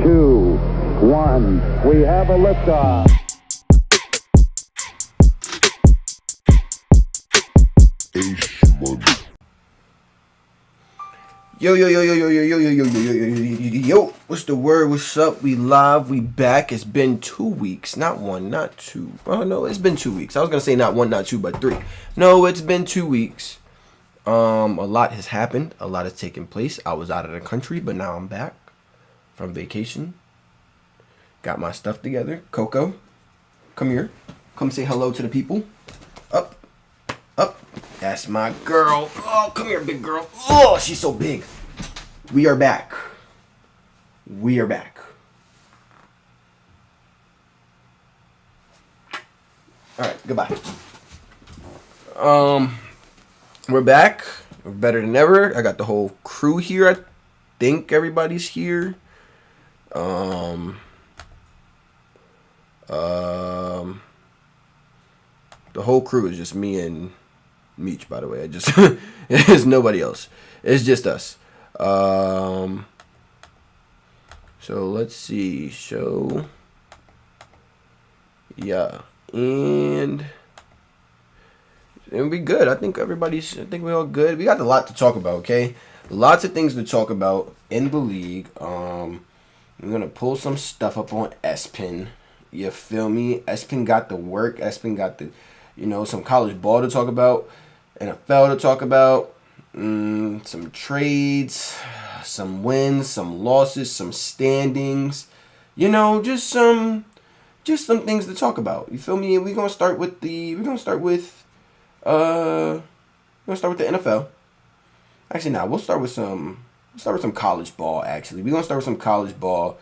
two, one. We have a liftoff. Yo, what's the word? What's up? We live, we back. It's been 2 weeks, not one, not two. Oh no, it's been 2 weeks. I was gonna say not one, not two, but three. No, it's been 2 weeks. A lot has happened, a lot has taken place. I was out of the country, but now I'm back from vacation. Got my stuff together. Coco, come here. Come say hello to the people. Up. That's my girl. Oh, come here, big girl. Oh, she's so big. We are back. All right, goodbye. We're back. We're better than ever. I got the whole crew here. I think everybody's here. The whole crew is just me and Meech, by the way. It's nobody else. It's just us. So let's see. Yeah. And we good. I think we're all good. We got a lot to talk about, okay? Lots of things to talk about in the league. I'm gonna pull some stuff up on ESPN. You feel me? ESPN got the work. ESPN got the, some college ball to talk about, NFL to talk about, some trades, some wins, some losses, some standings. Just some things to talk about. You feel me? We're gonna start with the NFL. Actually, we'll start with some college ball. Actually, we're gonna start with some college ball.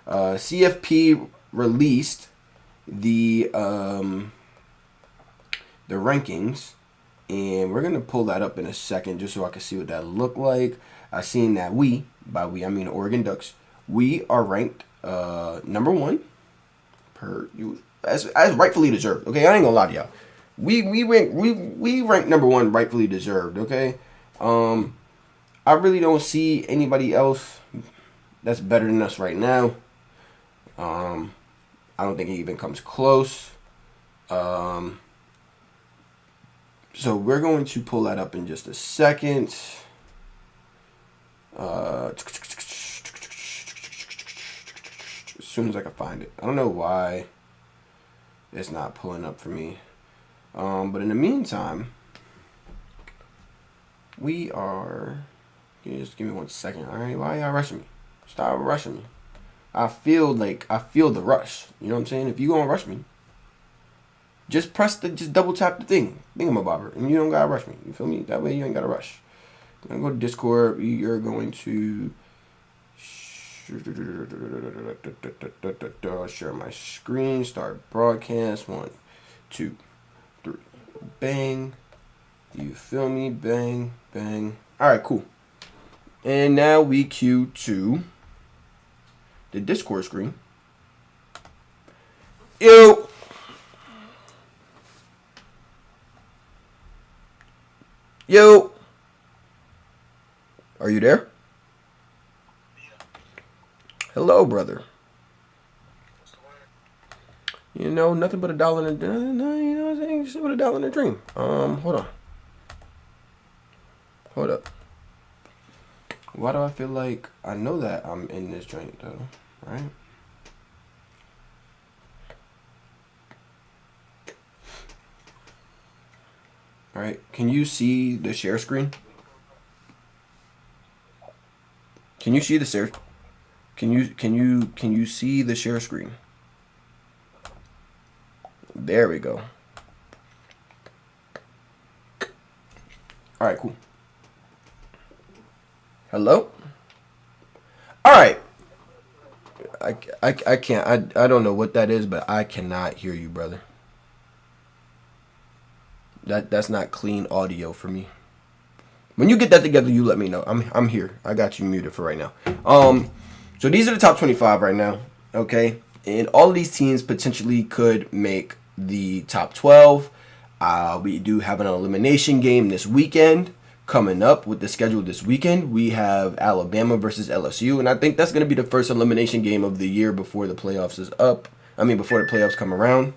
CFP released the rankings, and we're gonna pull that up in a second just so I can see what that looked like. I seen that by we I mean Oregon Ducks, we are ranked number one as rightfully deserved. Okay, I ain't gonna lie to y'all. We rank number one, rightfully deserved. Okay, I really don't see anybody else that's better than us right now. I don't think it even comes close. So we're going to pull that up in just a second. As soon as I can find it. I don't know why it's not pulling up for me. But in the meantime, we are... Just give me 1 second. All right, why y'all rushing me? Stop rushing me. I feel the rush. You know what I'm saying? If you gonna rush me, just double tap the thingamabobber, and you don't gotta rush me. You feel me? That way you ain't gotta rush. I'm gonna go to Discord. You're going to share my screen. Start broadcast. 1, 2, 3. Bang. You feel me? Bang, bang. All right, cool. And now we cue to the Discord screen. Yo. Are you there? Hello, brother. Nothing but a dollar in a dream. You know what I'm saying? Just put a dollar in a dream. Hold up. Why do I feel like I know that I'm in this joint though? Right? All right. Can you see the share screen? Can you see the share? Can you see the share screen? There we go. All right, cool. Hello? All right. I can't. I don't know what that is, but I cannot hear you, brother. That's not clean audio for me. When you get that together, you let me know. I'm here. I got you muted for right now. So these are the top 25 right now, okay? And all of these teams potentially could make the top 12. We do have an elimination game this weekend coming up with the schedule this weekend. We have Alabama versus LSU, and I think that's going to be the first elimination game of the year before the playoffs is up. I mean, before the playoffs come around.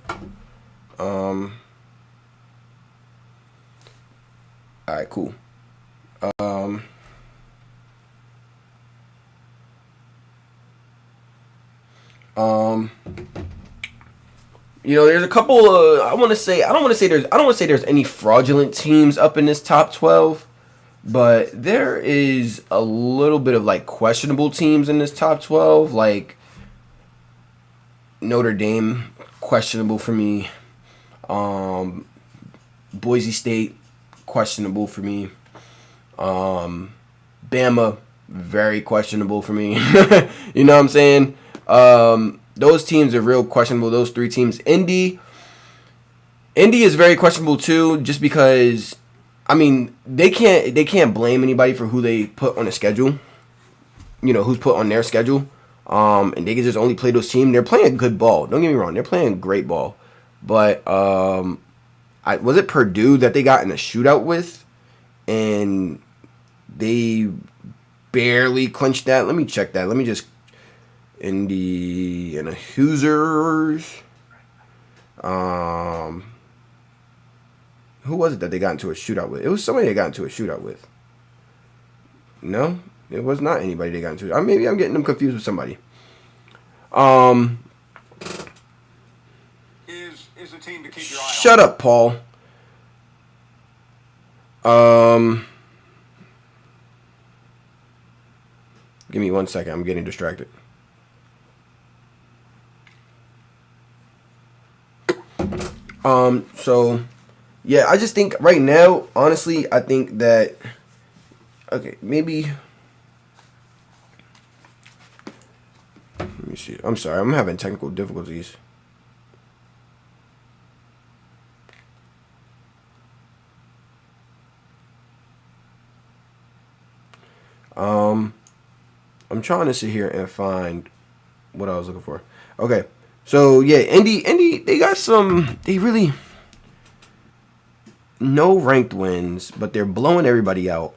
All right, cool. There's a couple of I don't want to say there's any fraudulent teams up in this top 12, but there is a little bit of like questionable teams in this top 12, like Notre Dame, questionable for me. Boise State, questionable for me. Bama, very questionable for me. You know what I'm saying? Those teams are real questionable. Those three teams. Indy is very questionable too, just because, I mean, they can't blame anybody for who they put on the schedule. Who's put on their schedule. And they can just only play those teams. They're playing good ball. Don't get me wrong. They're playing great ball. But was it Purdue that they got in a shootout with? And they barely clinched that. Let me check that. Let me just... Indiana Hoosiers. Who was it that they got into a shootout with? It was somebody they got into a shootout with. No, it was not anybody they got into. Maybe I'm getting them confused with somebody. Is a team to keep your eye on. Shut up, Paul. Give me 1 second. I'm getting distracted. So, yeah, I just think right now, honestly, I think that, okay, maybe, let me see. I'm sorry, I'm having technical difficulties. I'm trying to sit here and find what I was looking for. Okay. So, yeah, Indy, they got they really, no ranked wins, but they're blowing everybody out.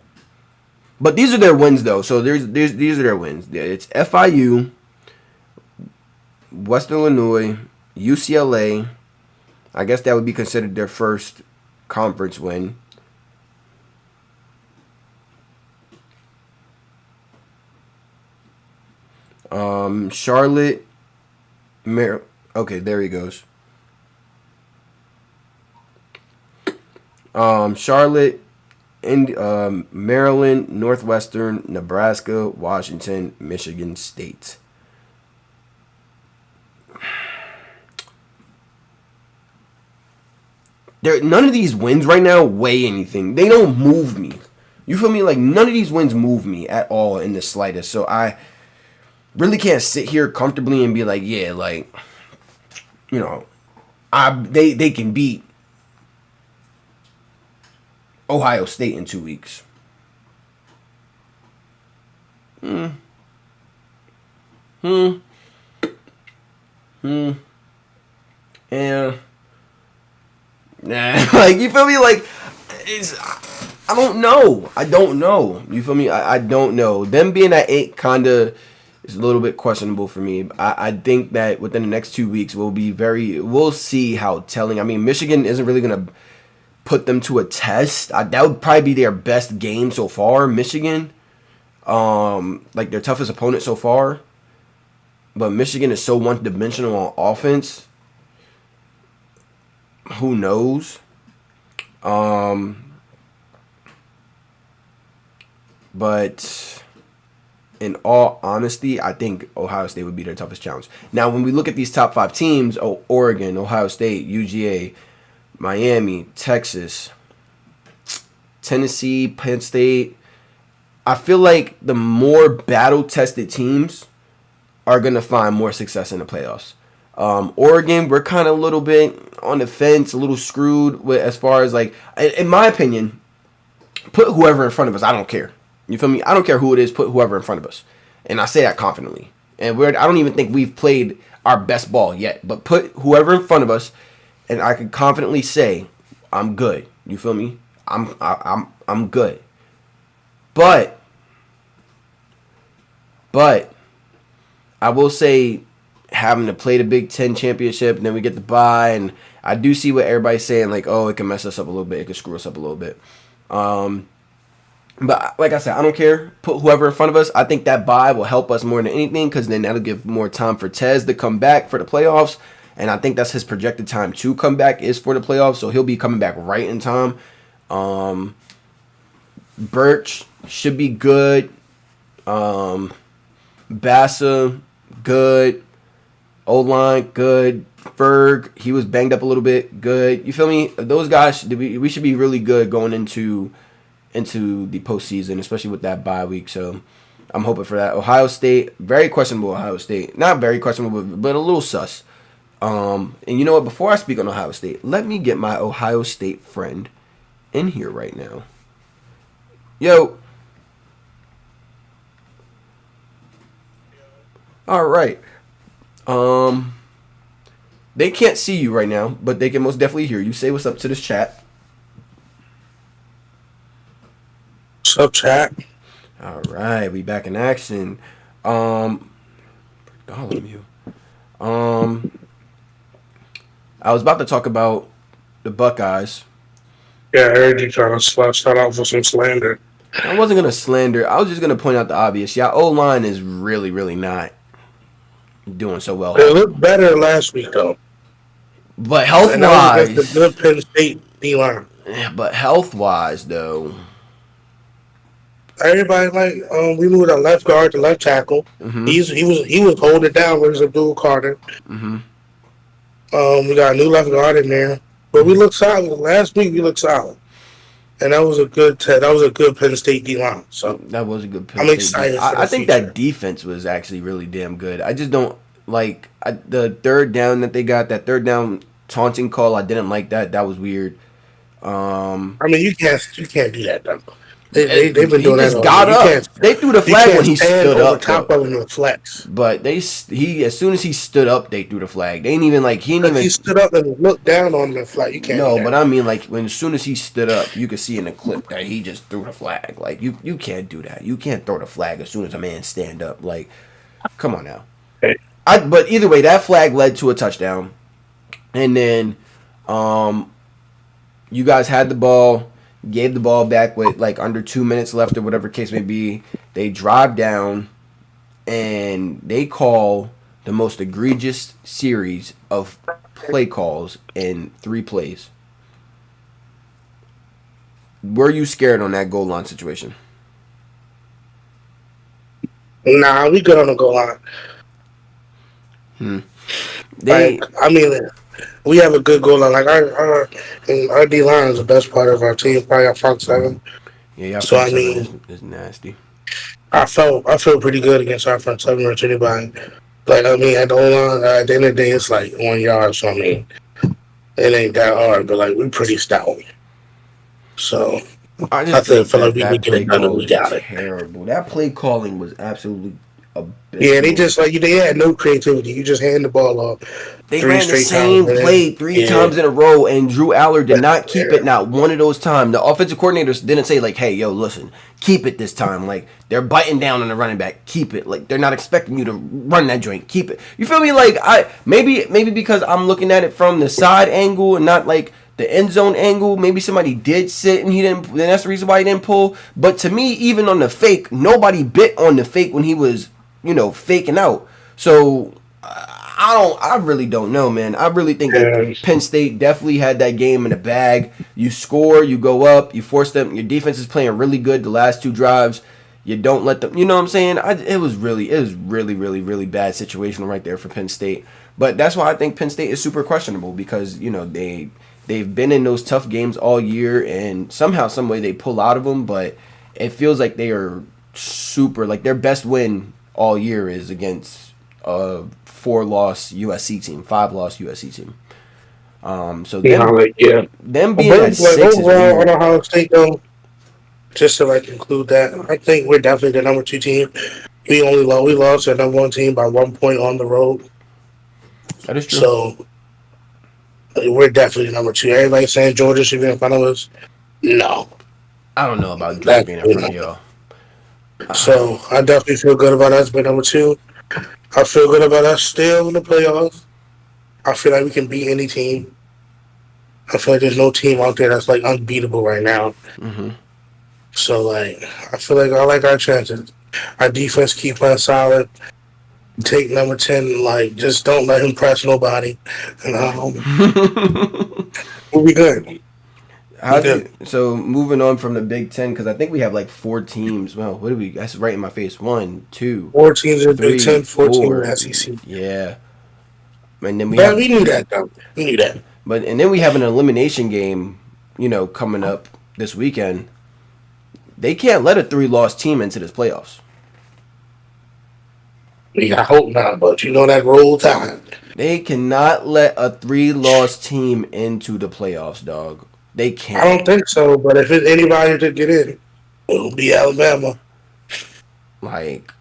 But these are their wins, though. So, these are their wins. It's FIU, Western Illinois, UCLA. I guess that would be considered their first conference win. Charlotte. Okay, there he goes. Charlotte, Maryland, Northwestern, Nebraska, Washington, Michigan State. None of these wins right now weigh anything. They don't move me. You feel me? Like, none of these wins move me at all in the slightest. So I really can't sit here comfortably and be like, yeah, like, they can beat Ohio State in 2 weeks. And like, you feel me? Like, I don't know. You feel me? I don't know. Them being at 8 kinda is a little bit questionable for me. I think that within the next 2 weeks we'll see how telling. I mean, Michigan isn't really gonna put them to a test. That would probably be their best game so far, Michigan. Like their toughest opponent so far. But Michigan is so one-dimensional on offense. Who knows? But in all honesty, I think Ohio State would be their toughest challenge. Now, when we look at these top 5 teams, Oregon, Ohio State, UGA, Miami, Texas, Tennessee, Penn State, I feel like the more battle-tested teams are going to find more success in the playoffs. Oregon, we're kind of a little bit on the fence, a little screwed with as far as, like, in my opinion, put whoever in front of us. I don't care. You feel me? I don't care who it is. Put whoever in front of us. And I say that confidently. And I don't even think we've played our best ball yet. But put whoever in front of us, and I can confidently say, I'm good. You feel me? I'm good. But I will say having to play the Big Ten championship and then we get the bye, and I do see what everybody's saying, like, oh, it can mess us up a little bit, it can screw us up a little bit. But like I said, I don't care. Put whoever in front of us. I think that bye will help us more than anything because then that'll give more time for Tez to come back for the playoffs. And I think that's his projected time to come back is for the playoffs. So he'll be coming back right in time. Birch should be good. Bassa, good. O-line, good. Ferg, he was banged up a little bit, good. You feel me? Those guys, we should be really good going into the postseason, especially with that bye week. So I'm hoping for that. Ohio State, very questionable Ohio State. Not very questionable, but a little sus. And you know what? Before I speak on Ohio State, let me get my Ohio State friend in here right now. Yo. All right. They can't see you right now, but they can most definitely hear you. Say what's up to this chat. What's up, chat? All right, we back in action. I was about to talk about the Buckeyes. Yeah, I heard you trying to start out for some slander. I wasn't gonna slander. I was just gonna point out the obvious. Yeah, O-line is really, really not doing so well. It looked better last week though. But health-wise, the good Penn State D-line. Yeah, but health-wise though, everybody we moved our left guard to left tackle. Mm-hmm. He was holding it down with Abdul Carter. Mm-hmm. We got a new left guard in there, but we looked solid. Last week we looked solid, and that was a good Penn State D-line. So that was a good Penn I'm State excited. I think that defense was actually really damn good. I just don't like the third down that they got. That third down taunting call, I didn't like that. That was weird. I mean, you can't do that though. They've been doing that. He just got up. They threw the flag when he stood up. Top of him flex. But as soon as he stood up, they threw the flag. They didn't even he stood up and looked down on the flag. You can't. No, but I mean as soon as he stood up, you could see in the clip that he just threw the flag. Like you can't do that. You can't throw the flag as soon as a man stand up. Like, come on now. Hey. But either way, that flag led to a touchdown, and then you guys had the ball. Gave the ball back with under 2 minutes left or whatever case may be. They drive down and they call the most egregious series of play calls in 3 plays. Were you scared on that goal line situation? Nah, we good on the goal line. We have a good goal line. Like our D line is the best part of our team. Probably our front seven. Yeah, so I mean, it's nasty. I felt pretty good against our front seven or anybody. Like at the line, at the end of the day, it's 1 yard. So it ain't that hard. But we're pretty stout. So I feel like we could get it done. We got it. Terrible. That play calling was absolutely. They just they had no creativity. You just hand the ball off. They ran the same play 3 times in a row, and Drew Aller did not keep it not one of those times. The offensive coordinators didn't say hey, yo, listen, keep it this time. They're biting down on the running back, keep it. They're not expecting you to run that joint, keep it. You feel me? Maybe because I'm looking at it from the side angle and not the end zone angle. Maybe somebody did sit and he didn't. Then that's the reason why he didn't pull. But to me, even on the fake, nobody bit on the fake when he was faking out. So I really don't know, man. I really think that Penn State definitely had that game in the bag. You score, you go up, you force them. Your defense is playing really good the last 2 drives. You don't let them. You know what I'm saying? It was really, really bad situation right there for Penn State. But that's why I think Penn State is super questionable because they've been in those tough games all year and somehow, some way they pull out of them. But it feels like they are super their best win all year is against a 4-loss USC team, 5-loss USC team. So them being at 6 overall on Ohio State though, just to conclude that, I think we're definitely the number 2 team. We lost our number 1 team by 1 point on the road. That is true. So we're definitely number 2. Everybody saying Georgia should be in front of us. No, I don't know about Georgia being in front of y'all. So I definitely feel good about us being number two. I feel good about us still in the playoffs. I feel like we can beat any team. I feel like there's no team out there that's like unbeatable right now. Mm-hmm. So like I feel like I like our chances. Our defense keep playing solid. Take number 10, like just don't let him press nobody. And we'll be good. How do you, so moving on from the Big Ten, because I think we have like 4 teams. Well, what do we? That's right in my face. 1, 2, 4 teams in the Big 3, Ten, 14 in 4. the SEC. Yeah, and then we But have, we knew that though. We knew that. but and then we have an elimination game. Coming up this weekend. They can't let a 3-loss team into this playoffs. I hope not, but you know that roll tide. They cannot let a 3-loss team into the playoffs, dog. They I can't. don't think so, but if it's anybody to get in, it'll be Alabama. Like,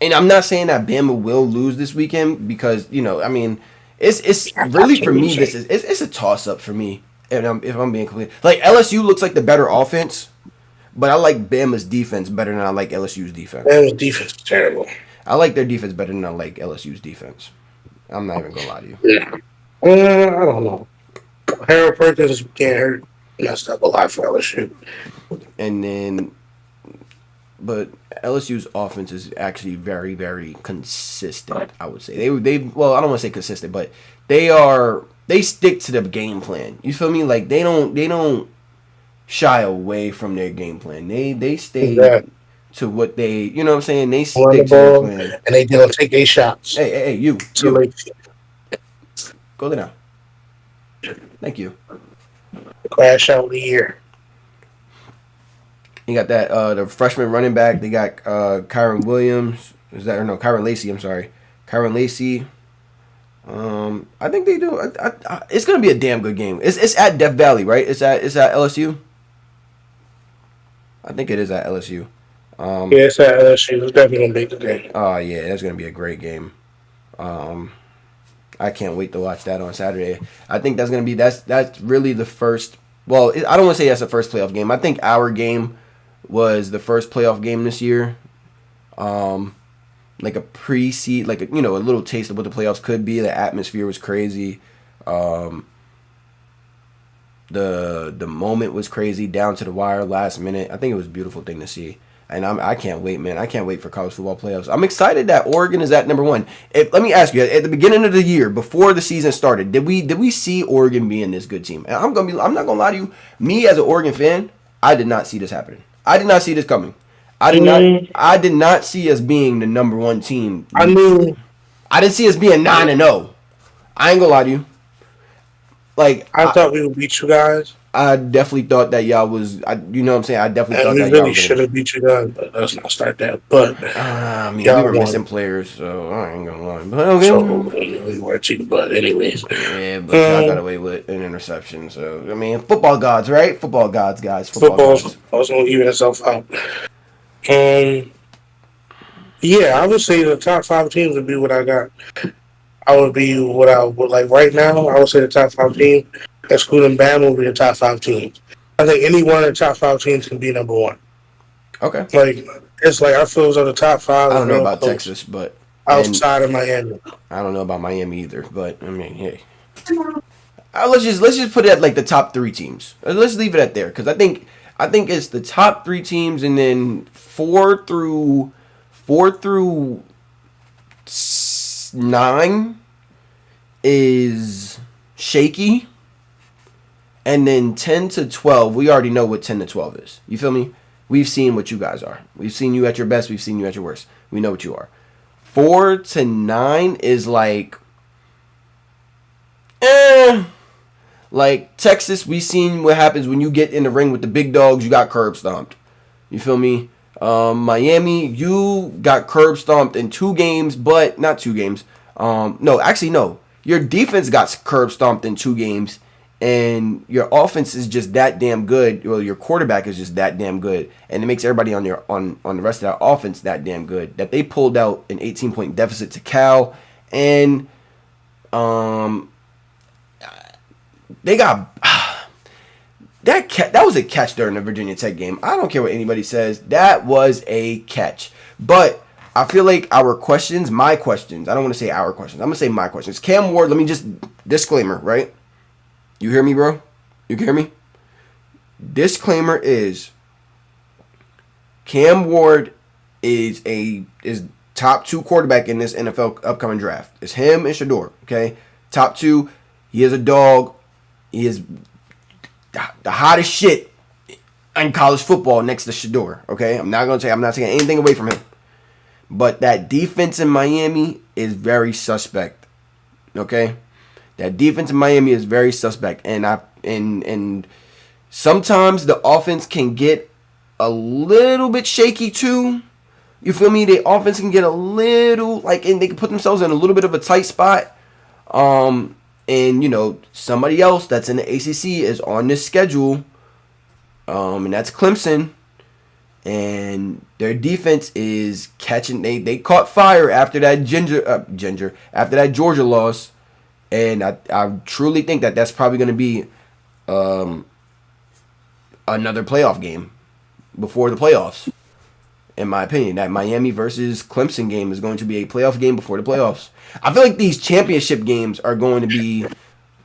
and I'm not saying that Bama will lose this weekend because I mean, it's really for me. It's a toss up for me. And if I'm being clear, like LSU looks like the better offense, but I like Bama's defense better than I like LSU's defense. Bama's defense is terrible. I like their defense better than I like LSU's defense. I'm not even gonna lie to you. Yeah. I don't know. Harold Perkins can't hurt. Messed up a lot for LSU. And then, but LSU's offense is actually very, very consistent. I would say they well, I don't want to say consistent, but they stick to the game plan. You feel me? Like they don't shy away from their game plan. They stay to what they, you know what I'm saying? They stick the to their ball, plan. and they don't take their shots. Hey, you. Go there now. Thank you. Crash out of the year. You got that the freshman running back. They got Kyron Williams. Kyron Lacy? I'm sorry, Kyron Lacy. I think they do. It's gonna be a damn good game. It's at Death Valley, right? It's at LSU. I think it is at LSU. Yeah, it's at LSU. It's definitely gonna be the game. Oh yeah, that's gonna be a great game. I can't wait to watch that on Saturday. I think that's gonna be that's really the first. Well, I don't want to say that's the first playoff game. I think our game was the first playoff game this year. Like a pre-seed, like a little taste of what the playoffs could be. The atmosphere was crazy. The moment was crazy down to the wire, last minute. I think it was a beautiful thing to see. And I can't wait, man. I can't wait for college football playoffs. I'm excited that Oregon is at number 1. Let me ask you, at the beginning of the year, before the season started, did we see Oregon being this good team? And I'm not gonna lie to you. Me as an Oregon fan, I did not see this happening. I did not see this coming. I did not see us being the number 1 team. I didn't see us being 9-0. I ain't gonna lie to you. Like I thought we would beat you guys. I definitely thought that y'all was. You know what I'm saying? I definitely thought we that really y'all should have beat you guys, but let's not start that. But I mean, we were missing players, so I ain't gonna lie. But okay. So we were too. But anyways, yeah, but y'all got away with an interception. So I mean, football gods, right? Football gods, guys. Football's also gonna even itself out. Yeah, I would say the top 5 teams would be what I got. I would be what I would like right now. I would say the top 5 teams, excluding Bama, would be the top 5 teams. I think any one of the top 5 teams can be number 1. Okay. Like it's like I feel as though the top 5. I don't know about Texas, but outside of Miami, I don't know about Miami either. But I mean, hey, let's just put it at like the top 3 teams. Let's leave it at there because I think it's the top 3 teams, and then 4 through 9 is shaky. And then 10 to 12, we already know what 10 to 12 is. You feel me? We've seen what you guys are. We've seen you at your best. We've seen you at your worst. We know what you are. 4 to 9 is like, like Texas, we seen what happens when you get in the ring with the big dogs. You got curb stomped. You feel me? Miami, you got curb stomped in 2 games, but not 2 games. No. Your defense got curb stomped in 2 games, and your offense is just that damn good. Well, your quarterback is just that damn good, and it makes everybody on the rest of that offense that damn good that they pulled out an 18-point deficit to Cal, and they got That was a catch during the Virginia Tech game. I don't care what anybody says. That was a catch. But I feel like my questions, I don't want to say our questions. I'm going to say my questions. Cam Ward, let me just, disclaimer, right? You hear me, bro? You can hear me? Disclaimer is Cam Ward is top 2 quarterback in this NFL upcoming draft. It's him and Shador, okay? Top 2. He is a dog. He is the hottest shit in college football next to Shador, okay? I'm not taking anything away from him. But that defense in Miami is very suspect, okay? That defense in Miami is very suspect. And sometimes the offense can get a little bit shaky too. You feel me? The offense can get a little, and they can put themselves in a little bit of a tight spot. And, somebody else that's in the ACC is on this schedule, and that's Clemson. And their defense is catching. They caught fire after that after that Georgia loss, and I truly think that that's probably going to be another playoff game before the playoffs. In my opinion, that Miami versus Clemson game is going to be a playoff game before the playoffs. I feel like these championship games are going to be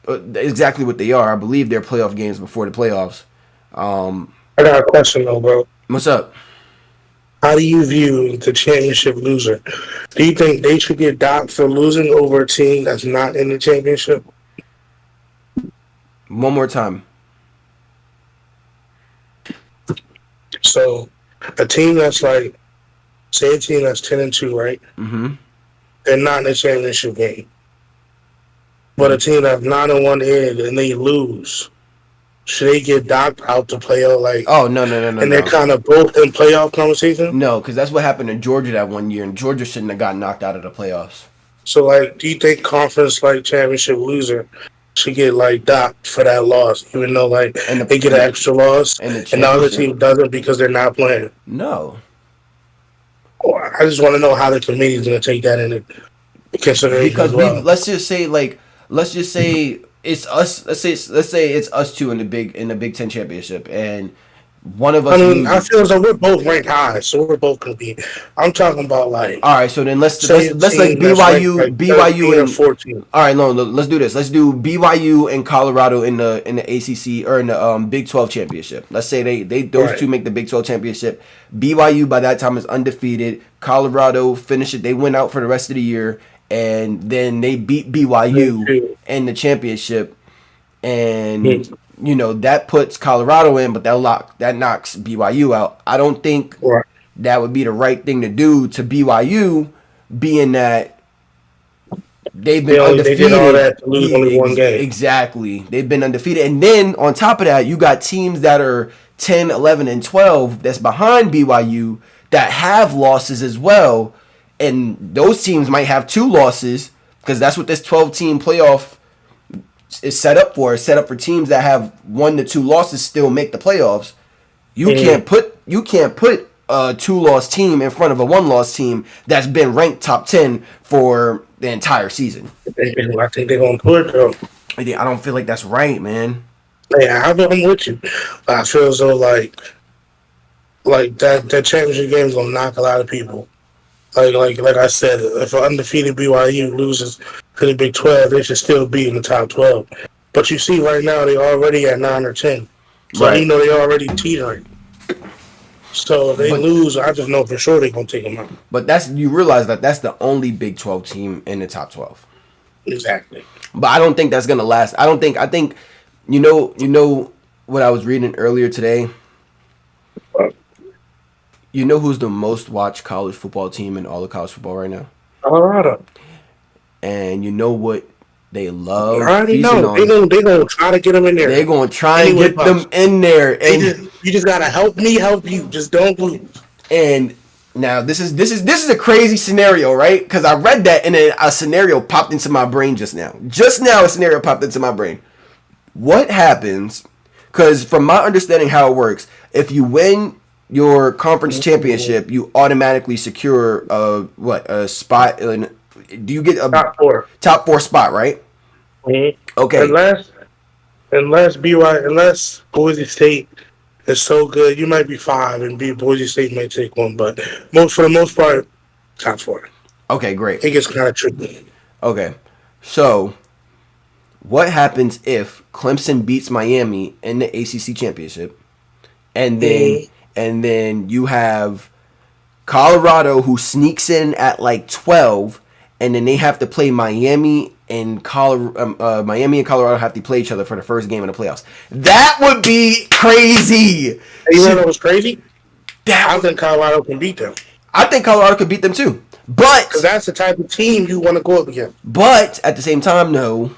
exactly what they are. I believe they're playoff games before the playoffs. I got a question though, bro. What's up? How do you view the championship loser? Do you think they should get docked for losing over a team that's not in the championship? One more time. So, a team that's say a team that's 10-2, right? Mm-hmm. They're not in the championship game. But a team that's 9-1 in and they lose, should they get docked out to playoff? Oh, no. And they're kind of both in playoff conversation? No, because that's what happened in Georgia that one year, and Georgia shouldn't have got knocked out of the playoffs. So, do you think conference championship loser should get docked for that loss, even though they get an extra loss, and the other team doesn't because they're not playing? No. Well, I just want to know how the committee is going to take that into consideration. Because let's just say it's us. Let's say it's us two in the Big Ten championship, and one of us. I feel as though we're both ranked high, so we're both going to be. I'm talking about All right, so then let's BYU and 14. All right, no, let's do this. Let's do BYU and Colorado in the ACC or in the Big 12 championship. Let's say those two make the Big 12 championship. BYU by that time is undefeated. Colorado finish it. They win out for the rest of the year, and then they beat BYU in the championship, and. That puts Colorado in, but that knocks BYU out. I don't think that would be the right thing to do to BYU, being that they've been undefeated. They did all that to lose only one game. Exactly. They've been undefeated. And then on top of that, you got teams that are 10, 11, and 12 that's behind BYU that have losses as well. And those teams might have 2 losses because that's what this 12-team playoff is set up for. It's set up for teams that have 1 to 2 losses still make the playoffs. You can't put a 2-loss team in front of a 1-loss team that's been ranked top 10 for the entire season. I think they're gonna put it though. I don't feel like that's right, man. Yeah, I'm with you. I feel as though that championship game is gonna knock a lot of people. Like I said, if an undefeated BYU loses to the Big 12, they should still be in the top 12. But you see, right now they're already at 9 or 10, so they're already teetering. So if they lose, I just know for sure they're gonna take them out. But you realize that's the only Big 12 team in the top 12. Exactly. But I don't think that's gonna last. I think you know what I was reading earlier today. You know who's the most watched college football team in all of college football right now? Colorado. And you know what they love? I already know. They're gonna try to get them in there. They're gonna try and get them in there. And you just gotta help me help you. Just don't lose. And now this is a crazy scenario, right? Because I read that and then a scenario popped into my brain just now. Just now a scenario popped into my brain. What happens? Because from my understanding how it works, if you win your conference championship, you automatically secure a spot. Do you get a top four spot, right? Mm-hmm. Okay. unless Boise State is so good, you might be 5 and Boise State might take one, but for the most part, top 4. Okay, great. It gets kind of tricky. Okay, so what happens if Clemson beats Miami in the ACC championship, and then you have Colorado who sneaks in at like 12, and then they have to play Miami and Miami and Colorado have to play each other for the first game in the playoffs. That would be crazy. You know what's crazy? I think Colorado can beat them. I think Colorado could beat them too, but because that's the type of team you want to go up against. But at the same time, no.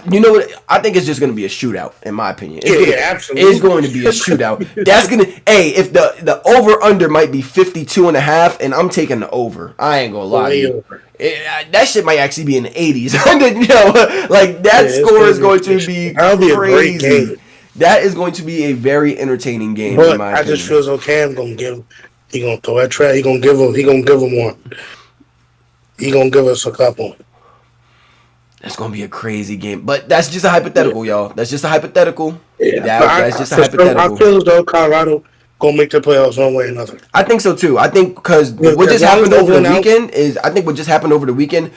You know what? I think it's just going to be a shootout, in my opinion. Absolutely. It's going to be a shootout. If the over-under might be 52.5, and I'm taking the over. I ain't going to lie to you. That shit might actually be in the 80s. That score is going to be crazy. A great game. That is going to be a very entertaining game, but in my opinion. I just feel as though Cam going to he going to throw that track. He going to give him one. He going to give us a couple. That's going to be a crazy game. But that's just a hypothetical, y'all. That's just a hypothetical. Yeah. That's just a hypothetical. I feel as though Colorado going to make the playoffs one way or another. I think so, too. I think because what just happened over the weekend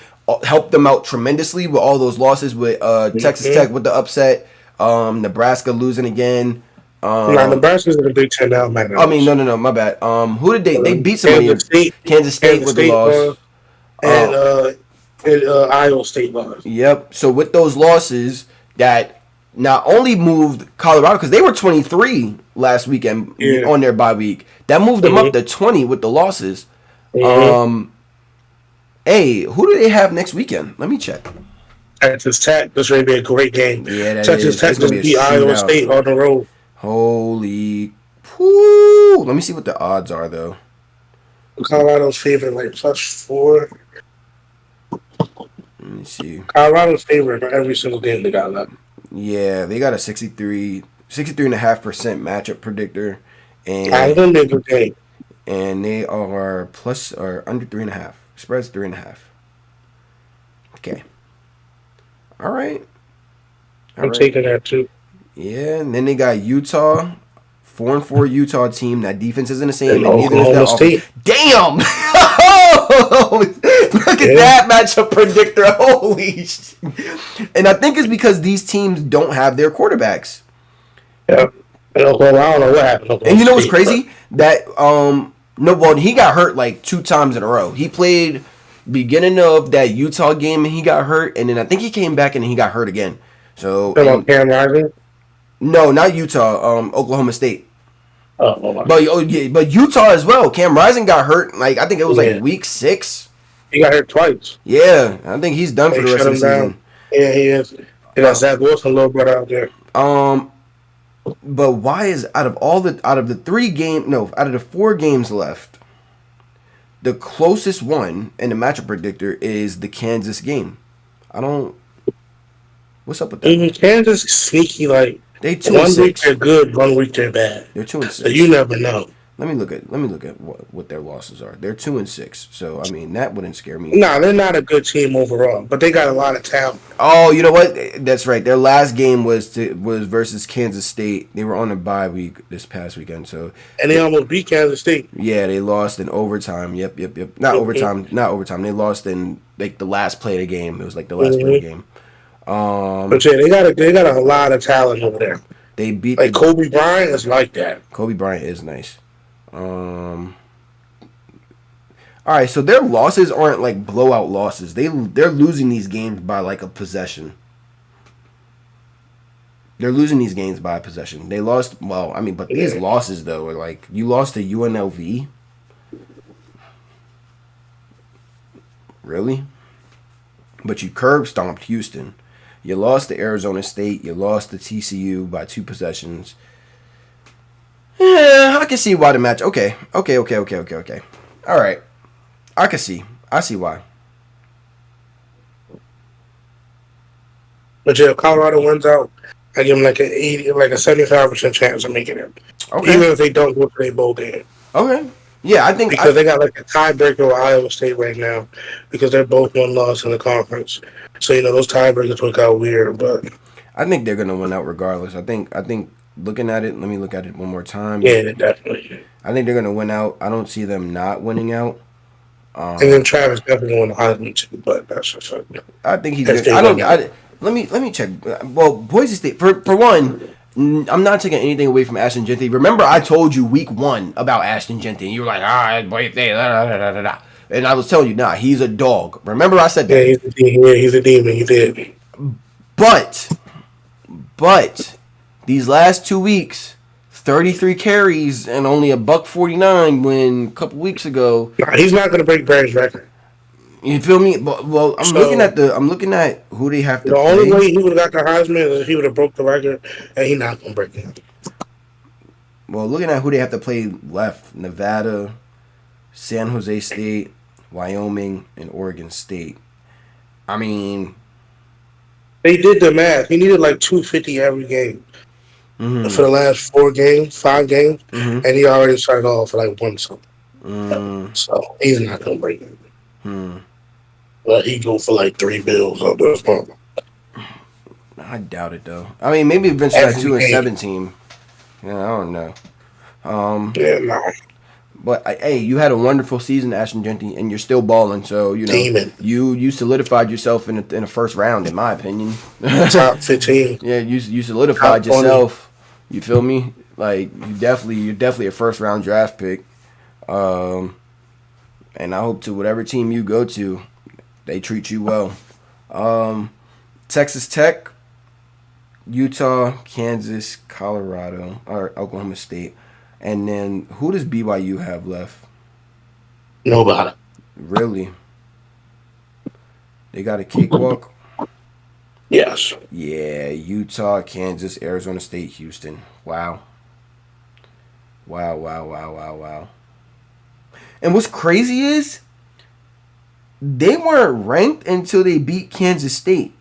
helped them out tremendously with all those losses with Texas Tech with the upset, Nebraska losing again. Nebraska's in the Big Ten now, man. I mean, no, my bad. Who did they beat somebody? Kansas State with the loss. And Iowa State loss. Yep. So with those losses, that not only moved Colorado because they were 23 last weekend on their bye week. That moved them up to 20 with the losses. Hey, who do they have next weekend? Let me check. Texas Tech. This will be a great game. Yeah, Texas Tech just beat Iowa State on the road. Holy. Whoo. Let me see what the odds are though. Colorado's favorite, like +4. Let me see. Colorado's favorite for every single game they got left. Yeah, they got a 63.5% matchup predictor, and gonna be a good game. And they are plus or under 3.5. Spreads 3.5. Okay. All right. I'm taking that too. Yeah, and then they got Utah. 4-4 Utah team. That defense isn't the same. And neither is that State. Damn! Look at that matchup predictor. Holy shit. And I think it's because these teams don't have their quarterbacks. Yeah. I don't know what happened. And you know what's crazy? That he got hurt like 2 times in a row. He played beginning of that Utah game and he got hurt, and then I think he came back and he got hurt again. So Cam Rising? No, not Utah. Oklahoma State. Oh, but Utah as well. Cam Rising got hurt. Like I think it was like week 6. He got hurt twice. Yeah, I think he's done for the rest of the season. Yeah, he is. He got Zach Wilson, little brother out there. But why is out of the 4 games left, the closest one in the matchup predictor is the Kansas game? What's up with that? Kansas is sneaky, like they 2-6. 1 week they're good, 1 week they're bad. They're 2-6. So you never know. Let me look at what their losses are. They're 2-6. So I mean that wouldn't scare me. No, they're not a good team overall, but they got a lot of talent. Oh, you know what? That's right. Their last game was versus Kansas State. They were on a bye week this past weekend. So and they almost beat Kansas State. Yeah, they lost in overtime. Yep. Not overtime. They lost in like the last play of the game. It was like the last play of the game. But yeah, they got a lot of talent over there. They beat Kobe Bryant is like that. Kobe Bryant is nice. All right, so their losses aren't like blowout losses. They're losing these games by like a possession. They're losing these games by a possession. They lost. Well, I mean, but these losses though are like you lost to UNLV. Really? But you curb stomped Houston. You lost to Arizona State. You lost to TCU by 2 possessions. Yeah, I can see why the match. Okay. All right. I see why. But yeah, if Colorado wins out, I give them like a 75% chance of making it. Okay. Even if they don't go to their bowl game. Okay. Yeah, I think because they got like a tiebreaker with Iowa State right now because they're both 1 loss in the conference. So those tiebreakers work out weird, but I think they're gonna win out regardless. I think looking at it, let me look at it one more time. Yeah, definitely. I think they're gonna win out. I don't see them not winning out. And then Travis definitely won the Heisman too, but that's just I think he's if good. they I don't. win out. Let me check. Well, Boise State for one. I'm not taking anything away from Ashton Genty. Remember, I told you week 1 about Ashton Genty, and you were like, Boise State, and I was telling you, nah, he's a dog. Remember, I said that. Yeah, he's a demon. He did. But these last 2 weeks, 33 carries and only a $149 when a couple weeks ago. Nah, he's not gonna break Barry's record. You feel me? Well, I'm looking at who they have to The play. only way he would have got the Heisman is if he would have broke the record, and he's not gonna break it. Well, looking at who they have to play left: Nevada, San Jose State, Wyoming, and Oregon State. I mean, They did the math. He needed like 250 every game mm-hmm, for the last 5 games, mm-hmm, and he already started off for like 1 something. mm-hmm. So he's not gonna break it. But he go for like 3 bills up this month. I doubt it though. I mean, maybe eventually that Every 2-7 team. Yeah, I don't know. Yeah, no. But hey, you had a wonderful season, Ashton Genty, and you're still balling. So you know, Demon. you solidified yourself in the first round, in my opinion. Top 15. Yeah, you solidified Top 20. yourself. You feel me? Like you're definitely a first round draft pick. And I hope to whatever team you go to, they treat you well. Texas Tech, Utah, Kansas, Colorado, or Oklahoma State. And then who does BYU have left? Nobody. Really? They got a cakewalk? Yes. Yeah, Utah, Kansas, Arizona State, Houston. Wow. Wow. And what's crazy is they weren't ranked until they beat Kansas State.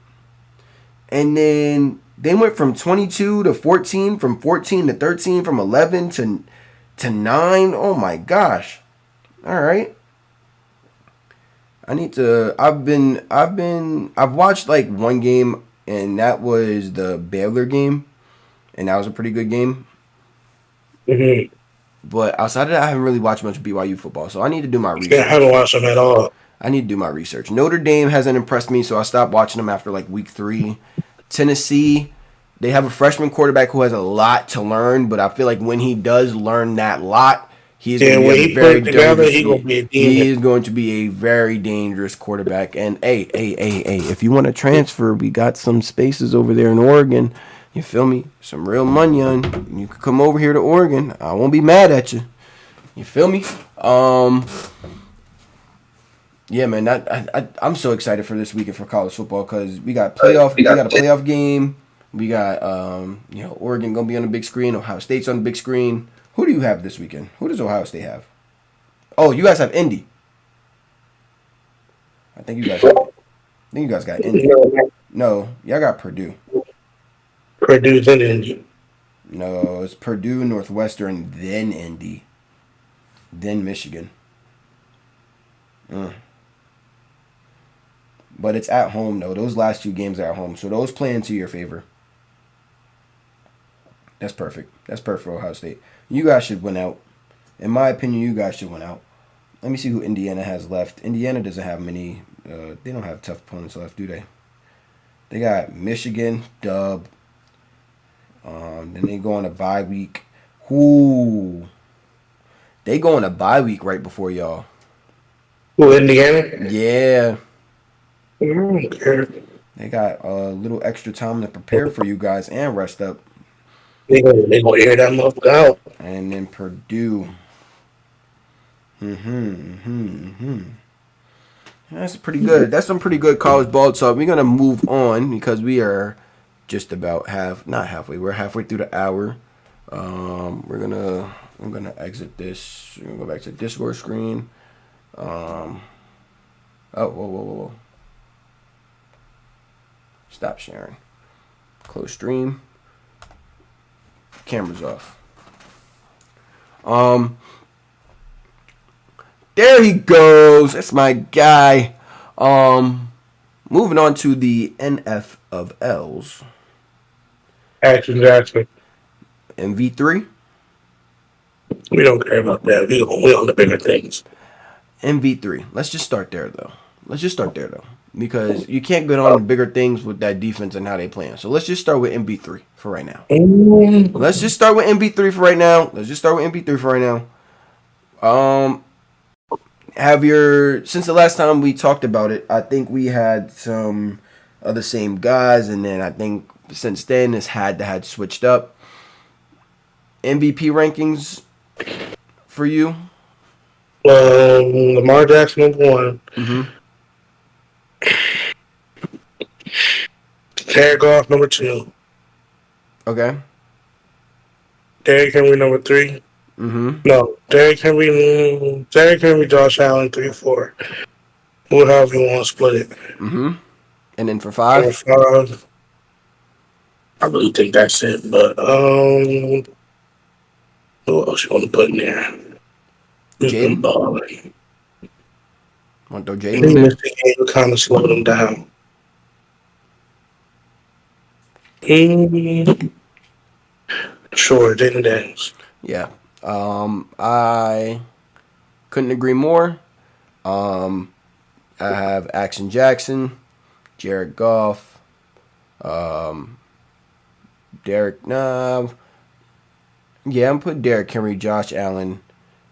And then they went from 22 to 14, from 14 to 13, from 11 to 9. Oh my gosh. All right. I've watched like one game, and that was the Baylor game, and that was a pretty good game. Mm-hmm. But outside of that, I haven't really watched much BYU football, so I need to do my research. Yeah, I haven't watched them at all. I need to do my research. Notre Dame hasn't impressed me, so I stopped watching them after like week 3. Tennessee, they have a freshman quarterback who has a lot to learn, but I feel like when he does learn that lot, he is going to be a very dangerous quarterback. And hey, if you want to transfer, we got some spaces over there in Oregon. You feel me? Some real money on. You can come over here to Oregon. I won't be mad at you. You feel me? Yeah, man. I'm so excited for this weekend for college football because we got playoff. We got a playoff game. We got Oregon gonna be on the big screen. Ohio State's on the big screen. Who do you have this weekend? Who does Ohio State have? Oh, you guys have Indy. I think you guys got Indy. No, y'all got Purdue. Purdue's in Indy. No, it's Purdue, Northwestern, then Indy, then Michigan. But it's at home, though. Those last 2 games are at home, so those play into your favor. That's perfect. That's perfect for Ohio State. You guys should win out. In my opinion, you guys should win out. Let me see who Indiana has left. Indiana doesn't have many. They don't have tough opponents left, do they? They got Michigan, dub. Then they go on a bye week. Ooh. They go on a bye week right before y'all. Who, Indiana? Yeah. I don't care. They got a little extra time to prepare for you guys and rest up. They gonna air that motherfucker out. And then Purdue. That's pretty good. That's some pretty good college ball talk. We're gonna move on because we are just about not halfway. We're halfway through the hour. I'm gonna exit this. We're gonna go back to the Discord screen. Whoa. Stop sharing. Close stream. Camera's off. There he goes. That's my guy. Moving on to the NF of L's. Action Jackson. MV3? We don't care about that. We on the bigger things. MV3. Let's just start there, though. Because you can't get on the bigger things with that defense and how they playing. So let's just start with MV3 for right now. Let's just start with MV3 for right now. Since the last time we talked about it, I think we had some of the same guys, and then I think since then it's had switched up. MVP rankings for you? Lamar Jackson #1. Mm-hmm. Jared Goff #2. Okay. Derrick Henry #3. Mm-hmm. No, Derrick Henry, Josh Allen 3-4. However you want to split it. Mm-hmm. And then for 5? I really think that's it. But who else you want to put in there? Jaden? Want to throw Jaden in there? Game kind of slowed him down. Sure, Jaden Daniels. Yeah. I couldn't agree more. I have Action Jackson, Jared Goff, Derek. Yeah, I'm gonna put Derrick Henry, Josh Allen,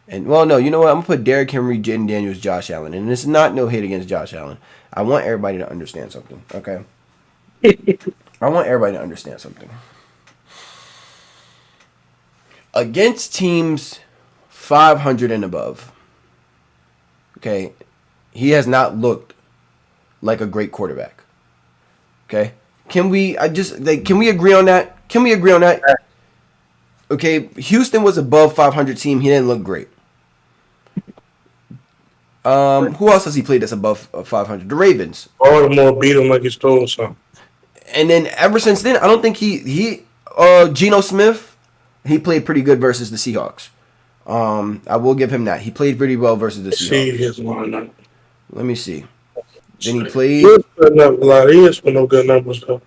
and well, no, you know what? I'm gonna put Derrick Henry, Jaden Daniels, Josh Allen, and it's not no hit against Josh Allen. I want everybody to understand something, okay? I want everybody to understand something. Against teams 500 and above, okay, he has not looked like a great quarterback. Okay, can we agree on that? Okay, Houston was above 500 team. He didn't look great. Who else has he played that's above 500? The Ravens. Baltimore beat him like he stole something. And then ever since then, I don't think Geno Smith. He played pretty good versus the Seahawks. I will give him that. He played pretty well versus the Seahawks. Let me see. Then he played. He has put no good numbers though.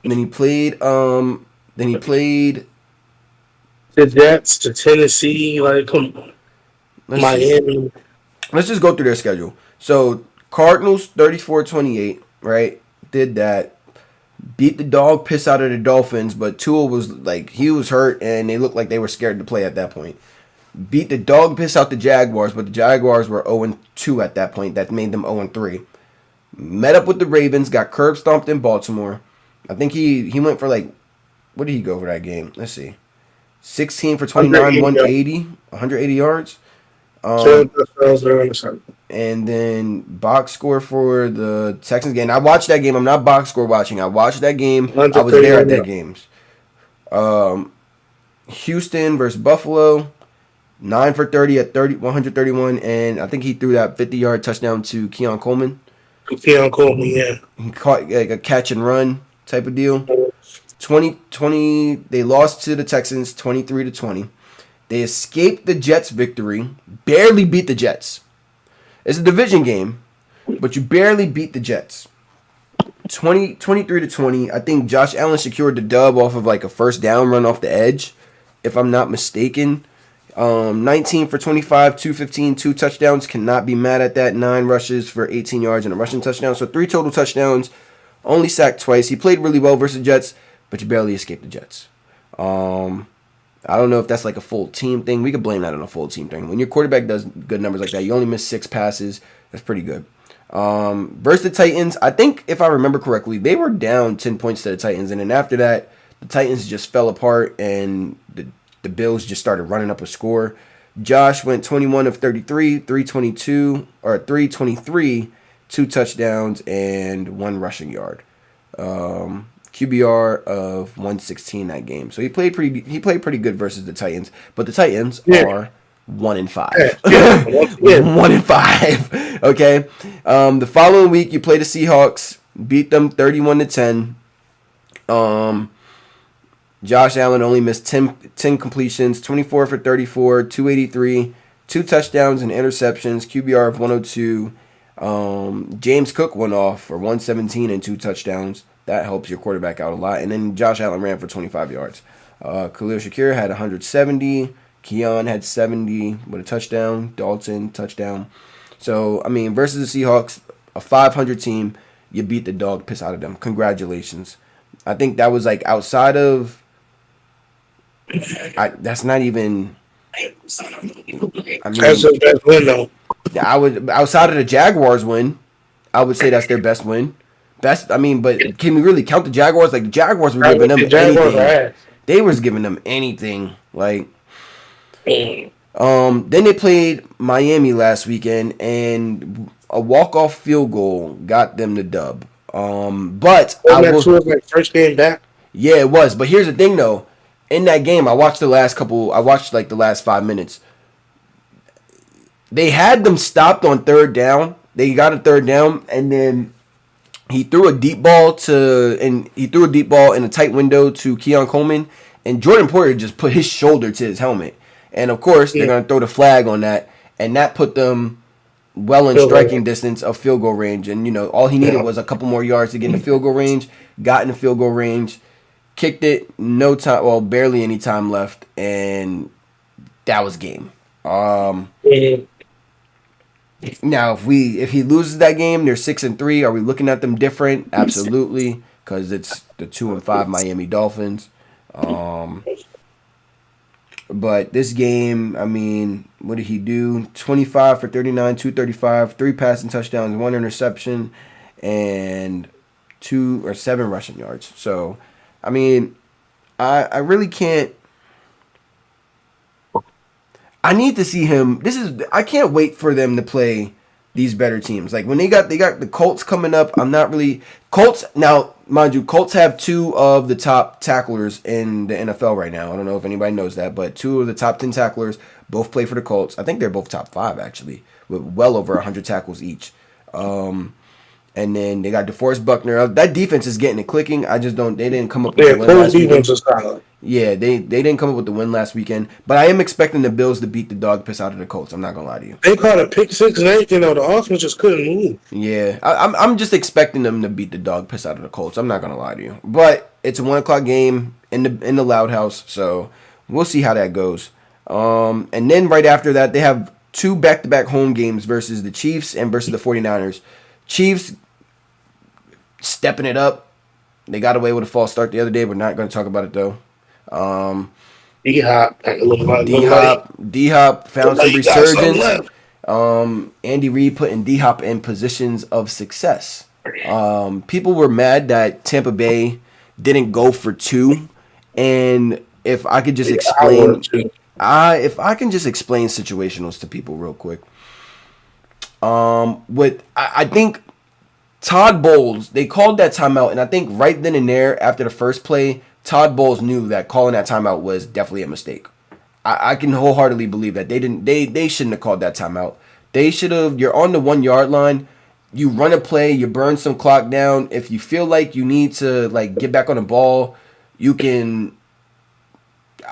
Then he played. The Jets, the Tennessee, like come on. Miami. Let's just go through their schedule. So Cardinals 34-28, right? Did that. Beat the dog piss out of the Dolphins, but Tua was he was hurt and they looked like they were scared to play at that point. Beat the dog piss out the Jaguars, but the Jaguars were 0-2 at that point. That made them 0-3. Met up with the Ravens, got curb stomped in Baltimore. I think he went for what did he go for that game? Let's see. 16 for 29, 180 yards. And then box score for the Texans game. I watched that game. I'm not box score watching. I watched that game. I was there at that games. Houston versus Buffalo. 9 for 30 at 131. And I think he threw that 50-yard touchdown to Keon Coleman. Yeah. He caught a catch and run type of deal. 20, they lost to the Texans 23-20. They escaped the Jets' victory. Barely beat the Jets. It's a division game, but you barely beat the Jets. 23-20. I think Josh Allen secured the dub off of a first down run off the edge, if I'm not mistaken. 19 for 25, 215, 2 touchdowns. Cannot be mad at that. 9 rushes for 18 yards and a rushing touchdown. So 3 total touchdowns. Only sacked twice. He played really well versus the Jets, but you barely escaped the Jets. I don't know if that's a full team thing. We could blame that on a full team thing. When your quarterback does good numbers like that, you only miss 6 passes. That's pretty good. Versus the Titans, I think if I remember correctly, they were down 10 points to the Titans. And then after that, the Titans just fell apart and the Bills just started running up a score. Josh went 21 of 33, 323, 2 touchdowns, and 1 rushing yard. QBR of 116 that game. So he played pretty good versus the Titans, but the Titans are 1-5. 1-5. Okay. The following week you play the Seahawks, beat them 31-10. Josh Allen only missed 10 completions, 24 for 34, 283, 2 touchdowns and interceptions, QBR of 102. James Cook went off for 117 and 2 touchdowns. That helps your quarterback out a lot. And then Josh Allen ran for 25 yards. Khalil Shakir had 170. Keon had 70 with a touchdown. Dalton, touchdown. So, I mean, versus the Seahawks, a 500 team, you beat the dog piss out of them. Congratulations. I think that was like outside of... that's not even... I mean, That's the best win, though. outside of the Jaguars win, I would say that's their best win. But can we really count the Jaguars? Like, the Jaguars were giving them anything. They was giving them anything. Like, then they played Miami last weekend, and a walk-off field goal got them the dub. But was like first game back. Yeah, it was. But here's the thing, though. In that game, I watched the last 5 minutes. They had them stopped on third down. They got a third down, and then he threw a deep ball in a tight window to Keon Coleman, and Jordan Porter just put his shoulder to his helmet. And of course, they're gonna throw the flag on that, and that put them well in striking distance of field goal range. And all he needed was a couple more yards to get in the field goal range. Got in the field goal range, kicked it, no time, well, barely any time left, and that was game. Now, if he loses that game, they're 6-3. Are we looking at them different? Absolutely, because it's the 2-5 Miami Dolphins. But this game, I mean, what did he do? 25 for 39, 235, 3 passing touchdowns, 1 interception, and 7 rushing yards. So, I mean, I really can't. I need to see him. I can't wait for them to play these better teams. Like when they got the Colts coming up. I'm not really Colts now, mind you. Colts have 2 of the top tacklers in the NFL right now. I don't know if anybody knows that, but 2 of the top 10 tacklers both play for the Colts. I think they're both top 5 actually, with well over 100 tackles each. And then they got DeForest Buckner. That defense is getting it clicking. They didn't come up with the win last weekend. Yeah, they didn't come up with the win last weekend. But I am expecting the Bills to beat the dog piss out of the Colts. I'm not going to lie to you. They caught a pick 6 and everything, the offense just couldn't move. Yeah, I'm just expecting them to beat the dog piss out of the Colts. I'm not going to lie to you. But it's a 1 o'clock game in the Loud House, so we'll see how that goes. And then right after that, they have 2 back-to-back home games versus the Chiefs and versus the 49ers. Chiefs stepping it up. They got away with a false start the other day. We're not going to talk about it, though. D-Hop found some resurgence. Andy Reid putting D-Hop in positions of success. People were mad that Tampa Bay didn't go for 2. And if I could just explain... if I can just explain situationals to people real quick. I think Todd Bowles, they called that timeout, and I think right then and there, after the first play, Todd Bowles knew that calling that timeout was definitely a mistake. I can wholeheartedly believe that they shouldn't have called that timeout. They should have. You're on the 1 yard line. You run a play. You burn some clock down. If you feel like you need to get back on the ball, you can.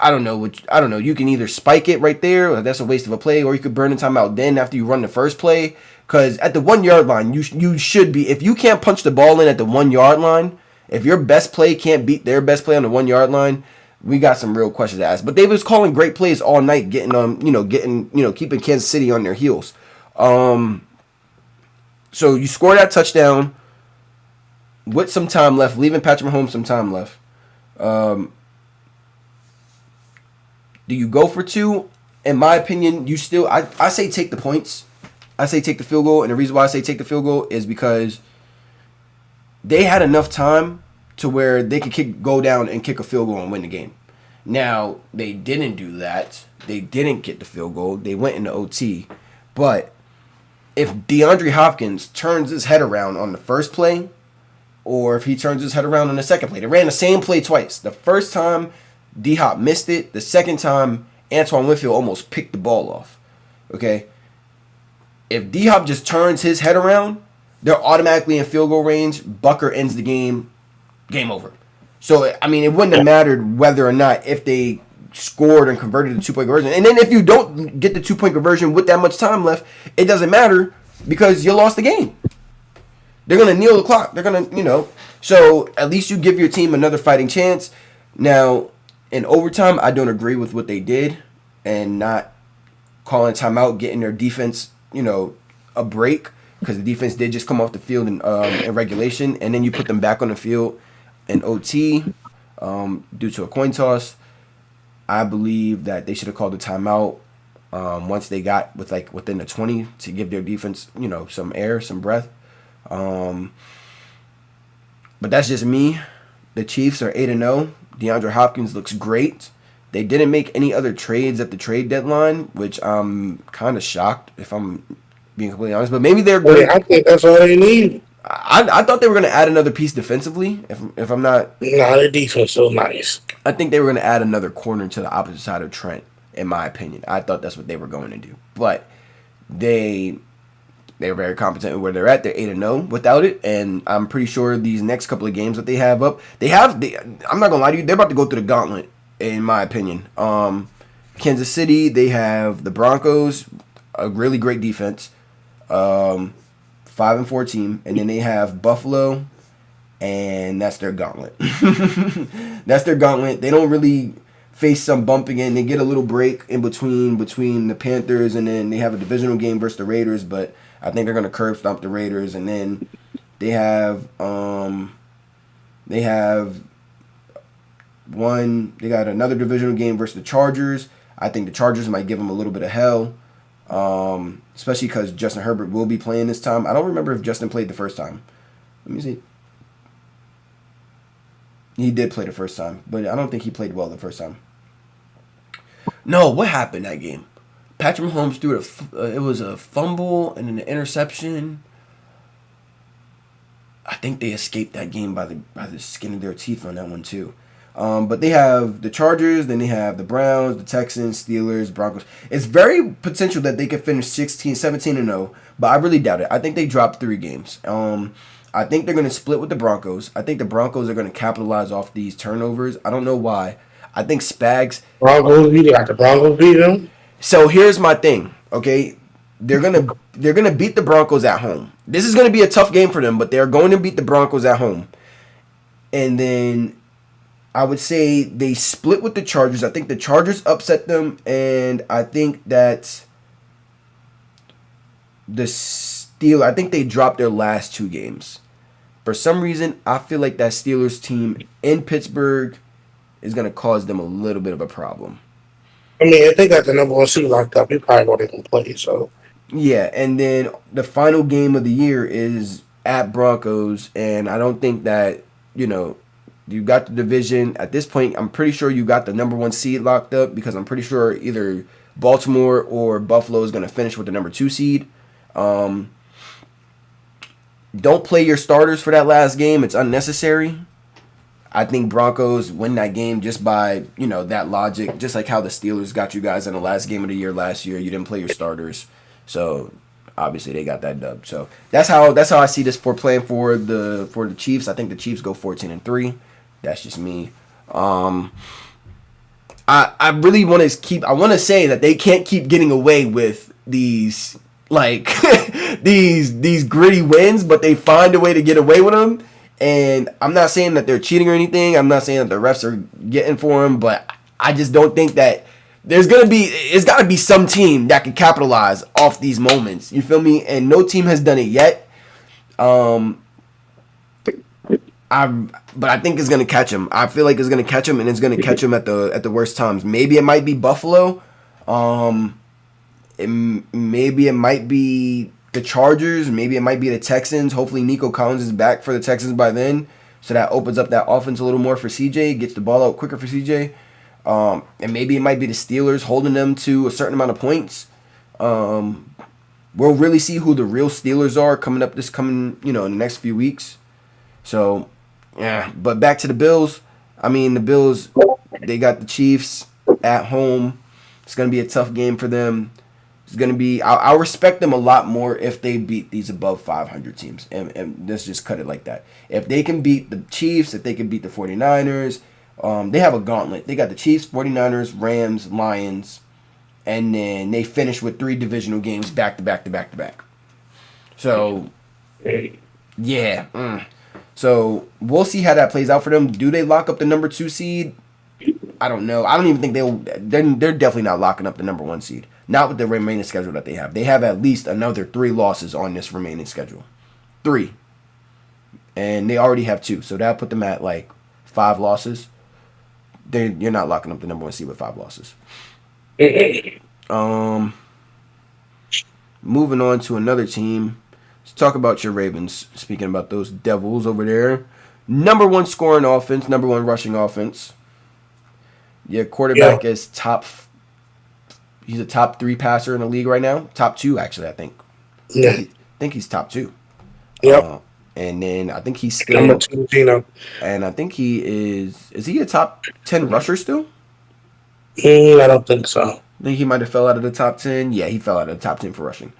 I don't know. You can either spike it right there, or that's a waste of a play, or you could burn the timeout then after you run the first play. Because at the 1 yard line, you should be. If you can't punch the ball in at the 1 yard line, if your best play can't beat their best play on the 1 yard line, we got some real questions to ask. But they was calling great plays all night, keeping Kansas City on their heels. So you score that touchdown with some time left, leaving Patrick Mahomes some time left. Do you go for 2? In my opinion, you still. I say take the points. I say take the field goal, and the reason why I say take the field goal is because they had enough time to where they could go down and kick a field goal and win the game. Now, they didn't do that. They didn't get the field goal. They went into OT. But if DeAndre Hopkins turns his head around on the first play, or if he turns his head around on the second play, they ran the same play twice. The first time, D-Hop missed it. The second time, Antoine Winfield almost picked the ball off. Okay? If D-Hop just turns his head around, they're automatically in field goal range. Bucker ends the game. Game over. So, I mean, it wouldn't have mattered whether or not if they scored and converted the 2-point conversion. And then if you don't get the 2-point conversion with that much time left, it doesn't matter because you lost the game. They're going to kneel the clock. They're going to, So at least you give your team another fighting chance. Now, in overtime, I don't agree with what they did and not calling timeout, getting their defense, a break, because the defense did just come off the field in regulation, and then you put them back on the field in OT due to a coin toss. I believe that they should have called a timeout once they got within the 20 to give their defense, some air, some breath. But that's just me. The Chiefs are 8-0. DeAndre Hopkins looks great. They didn't make any other trades at the trade deadline, which I'm kind of shocked, if I'm being completely honest. But maybe they're good. I think that's all they need. I thought they were going to add another piece defensively, if I'm not... Nah, their defense so nice. I think they were going to add another corner to the opposite side of Trent, in my opinion. I thought that's what they were going to do. But they're very competent where they're at. They're 8-0 without it, and I'm pretty sure these next couple of games that they have up, I'm not gonna lie to you, they're about to go through the gauntlet, in my opinion. Kansas City, they have the Broncos, a really great defense, 5-4 team, and then they have Buffalo, and that's their gauntlet. That's their gauntlet. They don't really face some bumping in. They get a little break in between the Panthers, and then they have a divisional game versus the Raiders, but I think they're going to curb stomp the Raiders, and then they have they got another divisional game versus the Chargers. I think the Chargers might give them a little bit of hell, especially because Justin Herbert will be playing this time. I don't remember if Justin played the first time. Let me see. He did play the first time, but I don't think he played well the first time. No, what happened that game? Patrick Mahomes threw it was a fumble and an interception. I think they escaped that game by the skin of their teeth on that one too. But they have the Chargers, then they have the Browns, the Texans, Steelers, Broncos. It's very potential that they could finish 17-0, but I really doubt it. I think they dropped 3 games. I think they're going to split with the Broncos. I think the Broncos are going to capitalize off these turnovers. I don't know why. I think Spags... Broncos beat them. So here's my thing, okay? They're gonna beat the Broncos at home. This is gonna be a tough game for them, but they're going to beat the Broncos at home. And then I would say they split with the Chargers. I think the Chargers upset them, and I think that I think they dropped their last 2 games. For some reason, I feel like that Steelers team in Pittsburgh is gonna cause them a little bit of a problem. I mean, if they got the number 1 seed locked up, he probably won't even play, so... Yeah, and then the final game of the year is at Broncos, and I don't think that, you got the division. At this point, I'm pretty sure you got the number 1 seed locked up, because I'm pretty sure either Baltimore or Buffalo is going to finish with the number 2 seed. Don't play your starters for that last game. It's unnecessary. I think Broncos win that game just by, that logic. Just like how the Steelers got you guys in the last game of the year last year. You didn't play your starters. So, obviously, they got that dub. So, that's how I see this for playing for the Chiefs. I think the Chiefs go 14-3. That's just me. I really want to say that they can't keep getting away with these, these gritty wins, but they find a way to get away with them. And I'm not saying that they're cheating or anything. I'm not saying that the refs are getting for them, but I just don't think that it's got to be some team that can capitalize off these moments. You feel me? And no team has done it yet. But I think it's going to catch them. I feel like it's going to catch them, and it's going to catch them at the worst times. Maybe it might be Buffalo. Maybe it might be the Chargers. Maybe it might be the Texans. Hopefully Nico Collins is back for the Texans by then, so that opens up that offense a little more for CJ, gets the ball out quicker for CJ. And maybe it might be the Steelers holding them to a certain amount of points. We'll really see who the real Steelers are coming in the next few weeks. So, yeah. But back to the Bills. I mean, the Bills, they got the Chiefs at home. It's going to be a tough game for them. It's going to be... I'll respect them a lot more if they beat these above 500 teams. And let's just cut it like that. If they can beat the Chiefs, if they can beat the 49ers... they have a gauntlet. They got the Chiefs, 49ers, Rams, Lions, and then they finish with 3 divisional games back to back to back to back. So, yeah. So we'll see how that plays out for them. Do they lock up the number 2 seed? I don't know. I don't even think they're definitely not locking up the number 1 seed. Not with the remaining schedule that they have. They have at least another 3 losses on this remaining schedule. 3. And they already have 2. So that'll put them at like 5 losses. You're not locking up the number 1 seed with 5 losses. Moving on to another team. Let's talk about your Ravens. Speaking about those Devils over there. Number 1 scoring offense, number 1 rushing offense. Your quarterback is he's a top 3 passer in the league right now. Top 2, actually, I think. Yeah. I think he's top 2. Yep. And then I think he's still. Number 2, Gino. And I think he is. Is he a top 10 rusher still? I don't think so. I think he might have fell out of the top 10. Yeah, he fell out of the top 10 for rushing.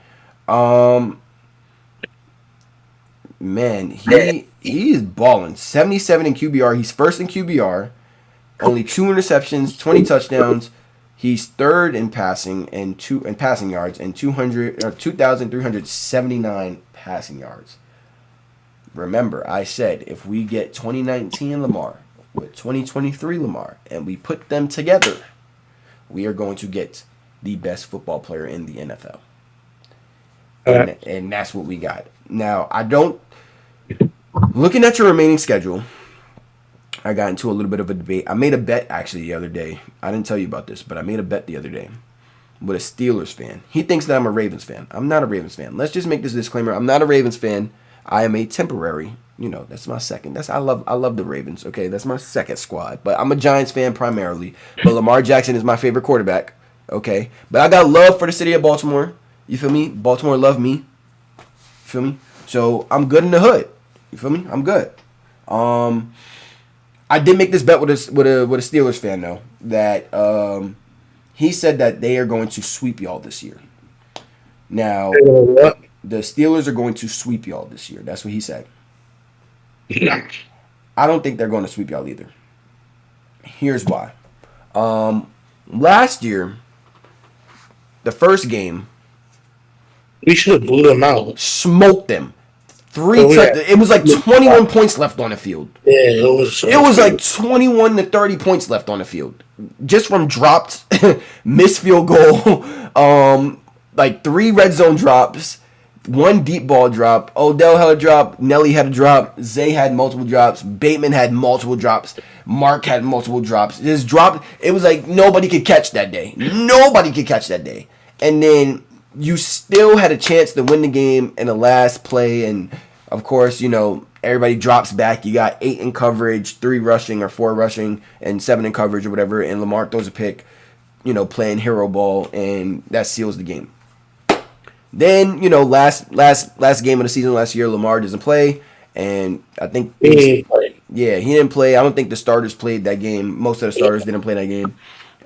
Man, he is balling. 77 in QBR. He's first in QBR. Only 2 interceptions, 20 touchdowns. He's third in passing and passing yards and 2,379 passing yards. Remember, I said if we get 2019 Lamar with 2023 Lamar and we put them together, we are going to get the best football player in the NFL. And that's what we got. Now, looking at your remaining schedule, I got into a little bit of a debate. I made a bet actually the other day. I didn't tell you about this, but I made a bet the other day with a Steelers fan. He thinks that I'm a Ravens fan. I'm not a Ravens fan. Let's just make this disclaimer. I'm not a Ravens fan. I am a temporary. That's my second. I love the Ravens. Okay, that's my second squad. But I'm a Giants fan primarily. But Lamar Jackson is my favorite quarterback. Okay, but I got love for the city of Baltimore. You feel me? Baltimore love me. You feel me? So I'm good in the hood. You feel me? I'm good. I did make this bet with a Steelers fan though, that he said that they are going to sweep y'all this year. Now, the Steelers are going to sweep y'all this year. That's what he said. I don't think they're going to sweep y'all either. Here's why. Last year, the first game, we should have blew them out. Smoked them. It was like 21 points left on the field. Yeah, it was. It was like 21 to 30 points left on the field, just from dropped, missed field goal, like 3 red zone drops, 1 deep ball drop. Odell had a drop. Nelly had a drop. Zay had multiple drops. Bateman had multiple drops. Mark had multiple drops. It was like nobody could catch that day. Nobody could catch that day. And then you still had a chance to win the game in the last play, and of course, everybody drops back. You got 8 in coverage, 3 rushing or 4 rushing, and 7 in coverage or whatever, and Lamar throws a pick, playing hero ball, and that seals the game. Then, last game of the season last year, Lamar doesn't play, and I think he didn't play. I don't think the starters played that game. Most of the starters didn't play that game,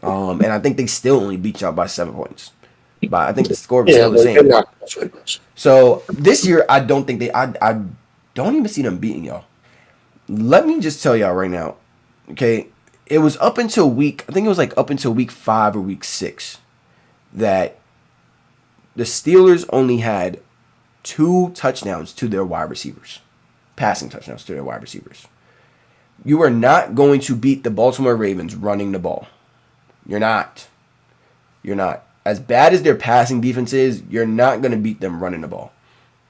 and I think they still only beat y'all by 7 points. But I think the score was still the same. So this year, I don't think I don't even see them beating y'all. Let me just tell y'all right now, okay? It was up until week 5 or week 6 that the Steelers only had 2 touchdowns to their wide receivers, passing touchdowns to their wide receivers. You are not going to beat the Baltimore Ravens running the ball. You're not. As bad as their passing defense is, you're not going to beat them running the ball.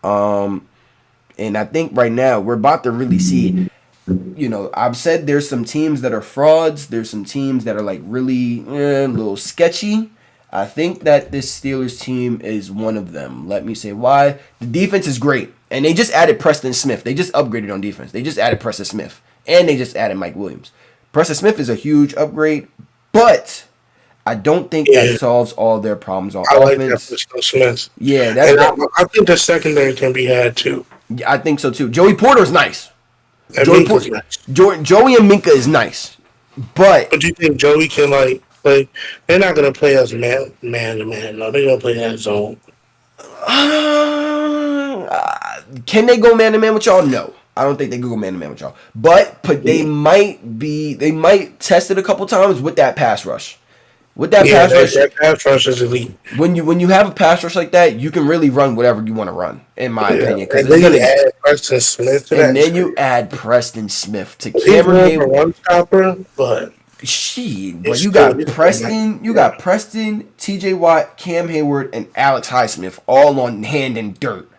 And I think right now we're about to really see, I've said there's some teams that are frauds. There's some teams that are like really a little sketchy. I think that this Steelers team is one of them. Let me say why. The defense is great. And they just added Preston Smith. They just upgraded on defense. They just added Preston Smith. And they just added Mike Williams. Preston Smith is a huge upgrade, but I don't think that solves all their problems on offense. Like that for Smith. Yeah, I think the secondary can be had too. Yeah, I think so too. Joey Porter is nice. Joey and Minka is nice, but do you think Joey can play? They're not gonna play as man to man. No, they're gonna play as zone. Can they go man to man with y'all? No. I don't think they can go man to man with y'all. But they might test it a couple times with that pass rush. With that Yeah, pass rush, that pass rush is elite. when you have a pass rush like that, you can really run whatever you want to run, in my Yeah. opinion, because And it's then you gonna. add Preston Smith to And that. then you add Preston Smith to He's Cameron more of a Hayward. run stopper, but Shit, but it's you still got Preston, T.J. Watt, Cam Hayward, and Alex Highsmith all on hand and dirt.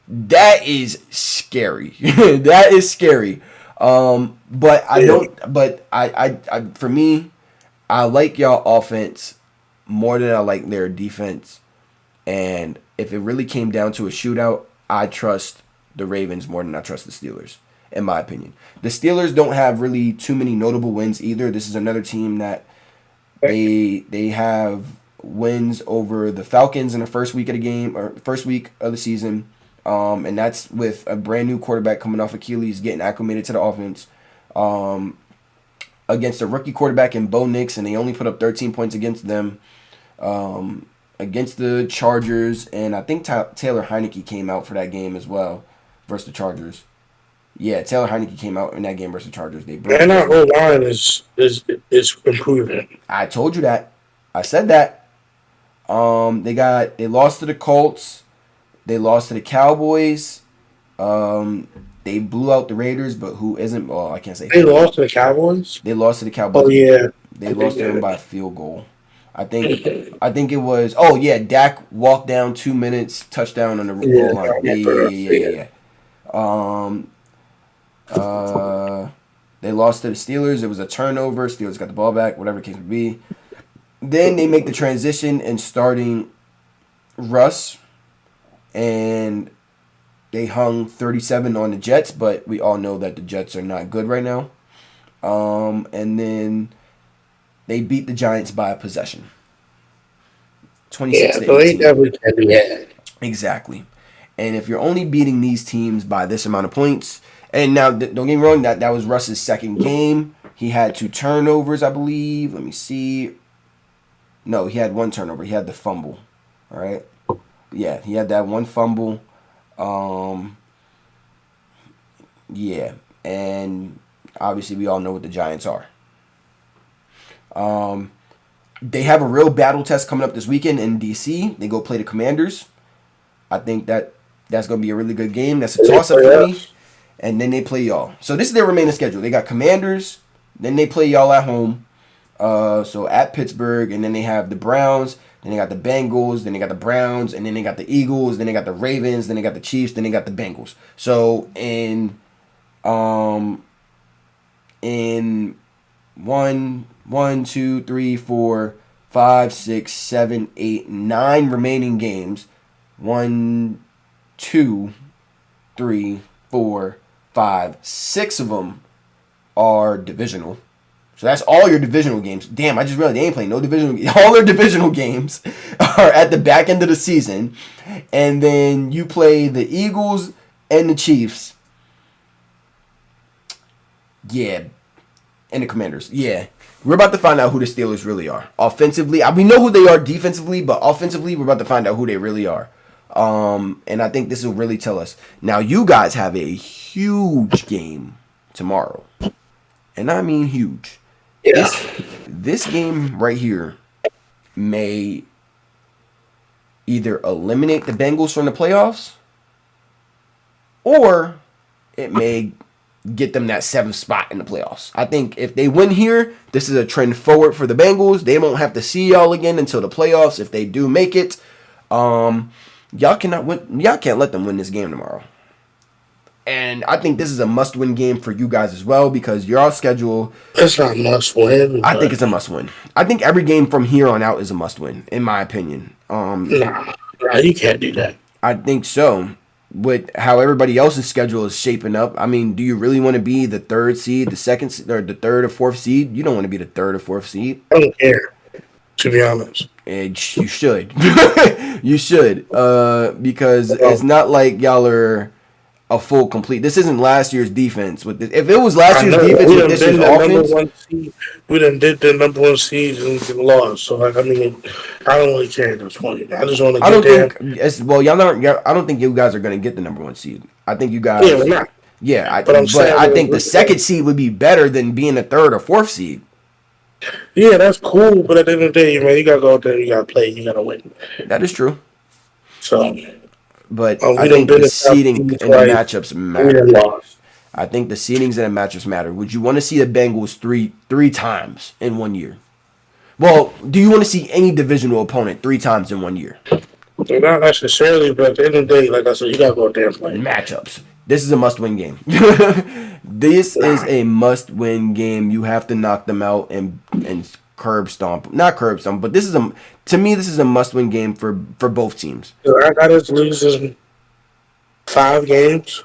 That is scary. That is scary. But I don't. But I for me, I like y'all offense more than I like their defense. And if it really came down to a shootout, I trust the Ravens more than I trust the Steelers, in my opinion. The Steelers don't have really too many notable wins either. This is another team that they have wins over the Falcons in the first week of the game or first week of the season. And that's with a brand new quarterback coming off Achilles, getting acclimated to the offense. Against a rookie quarterback in Bo Nix, and they only put up 13 points against them. Against the Chargers, and I think Taylor Heineke came out for that game as well versus the Chargers. Yeah, Taylor Heineke came out in that game versus the Chargers. They broke. and our O line is improving. I told you that. I said that. They lost to the Colts. They lost to the Cowboys. They blew out the Raiders, but who isn't? Oh, I can't say. They lost to the Cowboys. They lost to the Cowboys. Oh yeah, They lost to them by a field goal. I think it was. Oh yeah, Dak walked down 2 minutes, touchdown on the goal line. Yeah. They lost to the Steelers. It was a turnover. Steelers got the ball back. Whatever the case may be. Then they make the transition and starting Russ, and they hung 37 on the Jets. But we all know that the Jets are not good right now. And then they beat the Giants by a possession. 26 to 18. So they definitely can be had. Exactly. And if you're only beating these teams by this amount of points, and now don't get me wrong, that was Russ's second game. He had 2 turnovers, I believe. Let me see. No, he had 1 turnover. He had the fumble. All right. Yeah, he had that 1 fumble. Yeah, and obviously we all know what the Giants are. They have a real battle test coming up this weekend in DC. They go play the Commanders. I think that's going to be a really good game. That's a toss-up for me. And then they play y'all. So this is their remaining schedule. They got Commanders. Then they play y'all at home. So at Pittsburgh. And then they have the Browns. Then they got the Bengals. Then they got the Browns. And then they got the Eagles. Then they got the Ravens. Then they got the Chiefs. Then they got the Bengals. So in 1, 2, 3, 4, 5, 6, 7, 8, 9 remaining games. 1, 2, 3, 4, 5, 6 of them are divisional. So that's all your divisional games. Damn, I just realized they ain't playing no divisional games. All their divisional games are at the back end of the season. And then you play the Eagles and the Chiefs. Yeah. And the Commanders. Yeah. We're about to find out who the Steelers really are. Offensively, we know who they are defensively, but offensively, we're about to find out who they really are. And I think this will really tell us. Now, you guys have a huge game tomorrow. And I mean huge. Yeah. This game right here may either eliminate the Bengals from the playoffs, or it may get them that 7th spot in the playoffs. I think if they win here, this is a trend forward for the Bengals. They won't have to see y'all again until the playoffs if they do make it. Y'all cannot win. Y'all can't let them win this game tomorrow. And I think this is a must-win game for you guys as well because your schedule. It's not must-win. I think it's a must-win. I think every game from here on out is a must-win, in my opinion. Nah, you can't do that. I think so. With how everybody else's schedule is shaping up, I mean, do you really want to be the 3rd seed, the 2nd, or the 3rd or 4th seed? You don't want to be the 3rd or 4th seed. I don't care, to be honest. And you should. You should. Because it's not like y'all are a full complete. This isn't last year's defense. With this. If it was last year's defense with this year's offense, we done did the number 1 seed and lost. So like, I mean, I don't really care at this point. I just want to get there. I don't think you guys are going to get the number 1 seed. I think you guys. Yeah, we're not. Yeah, but I think the 2nd seed would be better than being the 3rd or 4th seed. Yeah, that's cool, but at the end of the day, man, you gotta go out there, you gotta play, you gotta win. That is true. So, But I we done think been the to South seeding Beach and the twice, matchups we done matter. lost. I think the seedings and the matchups matter. Would you want to see the Bengals three times in 1 year? Well, do you want to see any divisional opponent 3 times in 1 year? Not necessarily, but at the end of the day, like I said, you gotta go out there and play. Matchups. This is a must-win game. This is a must-win game. You have to knock them out and curb stomp. Not curb stomp, but this is a must-win game for both teams. So I got us losing 5 games.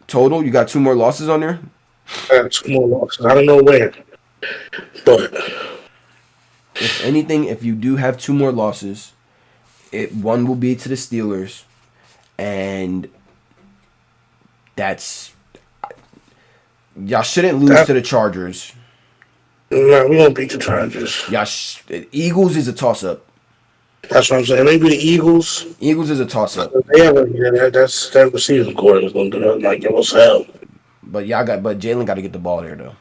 Total, you got 2 more losses on there? I got 2 more losses. I don't know where. But If anything, if you do have 2 more losses, one will be to the Steelers, and y'all shouldn't lose to the Chargers. no, we gonna beat the Chargers. Eagles is a toss-up. That's what I'm saying. Maybe the Eagles. Eagles is a toss-up. They have that receiving core is gonna do that. Like it was hell. But Jalen got to get the ball there though.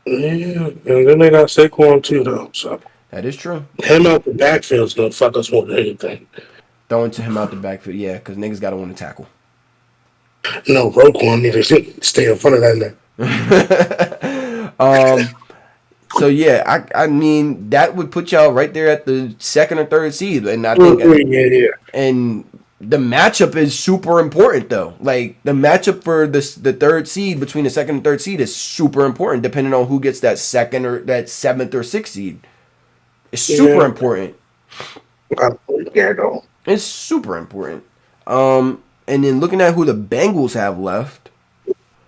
Yeah, and then they got Saquon too, though. So That is true. him out the backfield is gonna fuck us more than anything. Throwing to him out the backfield, yeah, because niggas got to want to tackle. No, Roquan need to stay in front of that net. So yeah, I mean that would put y'all right there at the 2nd or 3rd seed, and I think Yeah. and the matchup is super important though. Like the matchup for the 3rd seed between the 2nd and 3rd seed is super important, depending on who gets that 2nd or that 7th or 6th seed. It's super important. Yeah, though. It's super important. And then looking at who the Bengals have left,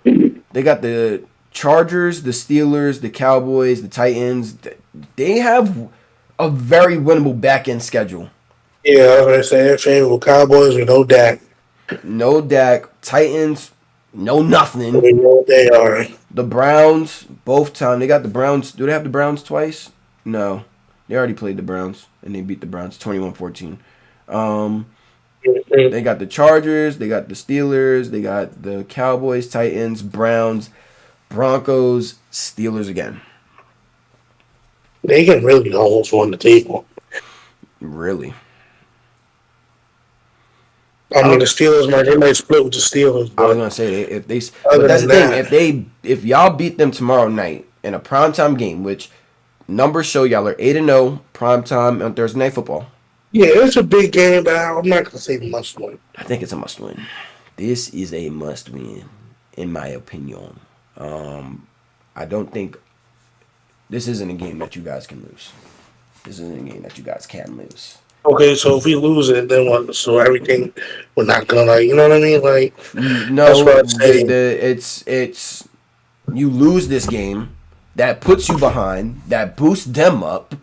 they got the Chargers, the Steelers, the Cowboys, the Titans. They have a very winnable back end schedule. Yeah, I was gonna say they're favorable Cowboys with no Dak. No Dak. Titans, no nothing. We know what they are. The Browns, both time. They got the Browns. Do they have the Browns twice? No. They already played the Browns, and they beat the Browns 21-14. They got the Chargers. They got the Steelers. They got the Cowboys, Titans, Browns, Broncos, Steelers again. They can really almost win the table. Really? I mean, the Steelers they might split with the Steelers. I was But gonna say but that's other the than thing. If y'all beat them tomorrow night in a primetime game, which numbers show y'all are 8-0 primetime on Thursday Night Football. yeah, it's a big game, but I'm not gonna say must win. I think it's a must win. This is a must win, in my opinion. I don't think this isn't a game that you guys can lose. This isn't a game that you guys can lose. Okay, so if we lose it, then what? So everything we're not gonna you know what I mean? Like No, that's what I'm saying. it's you lose this game, that puts you behind, that boosts them up.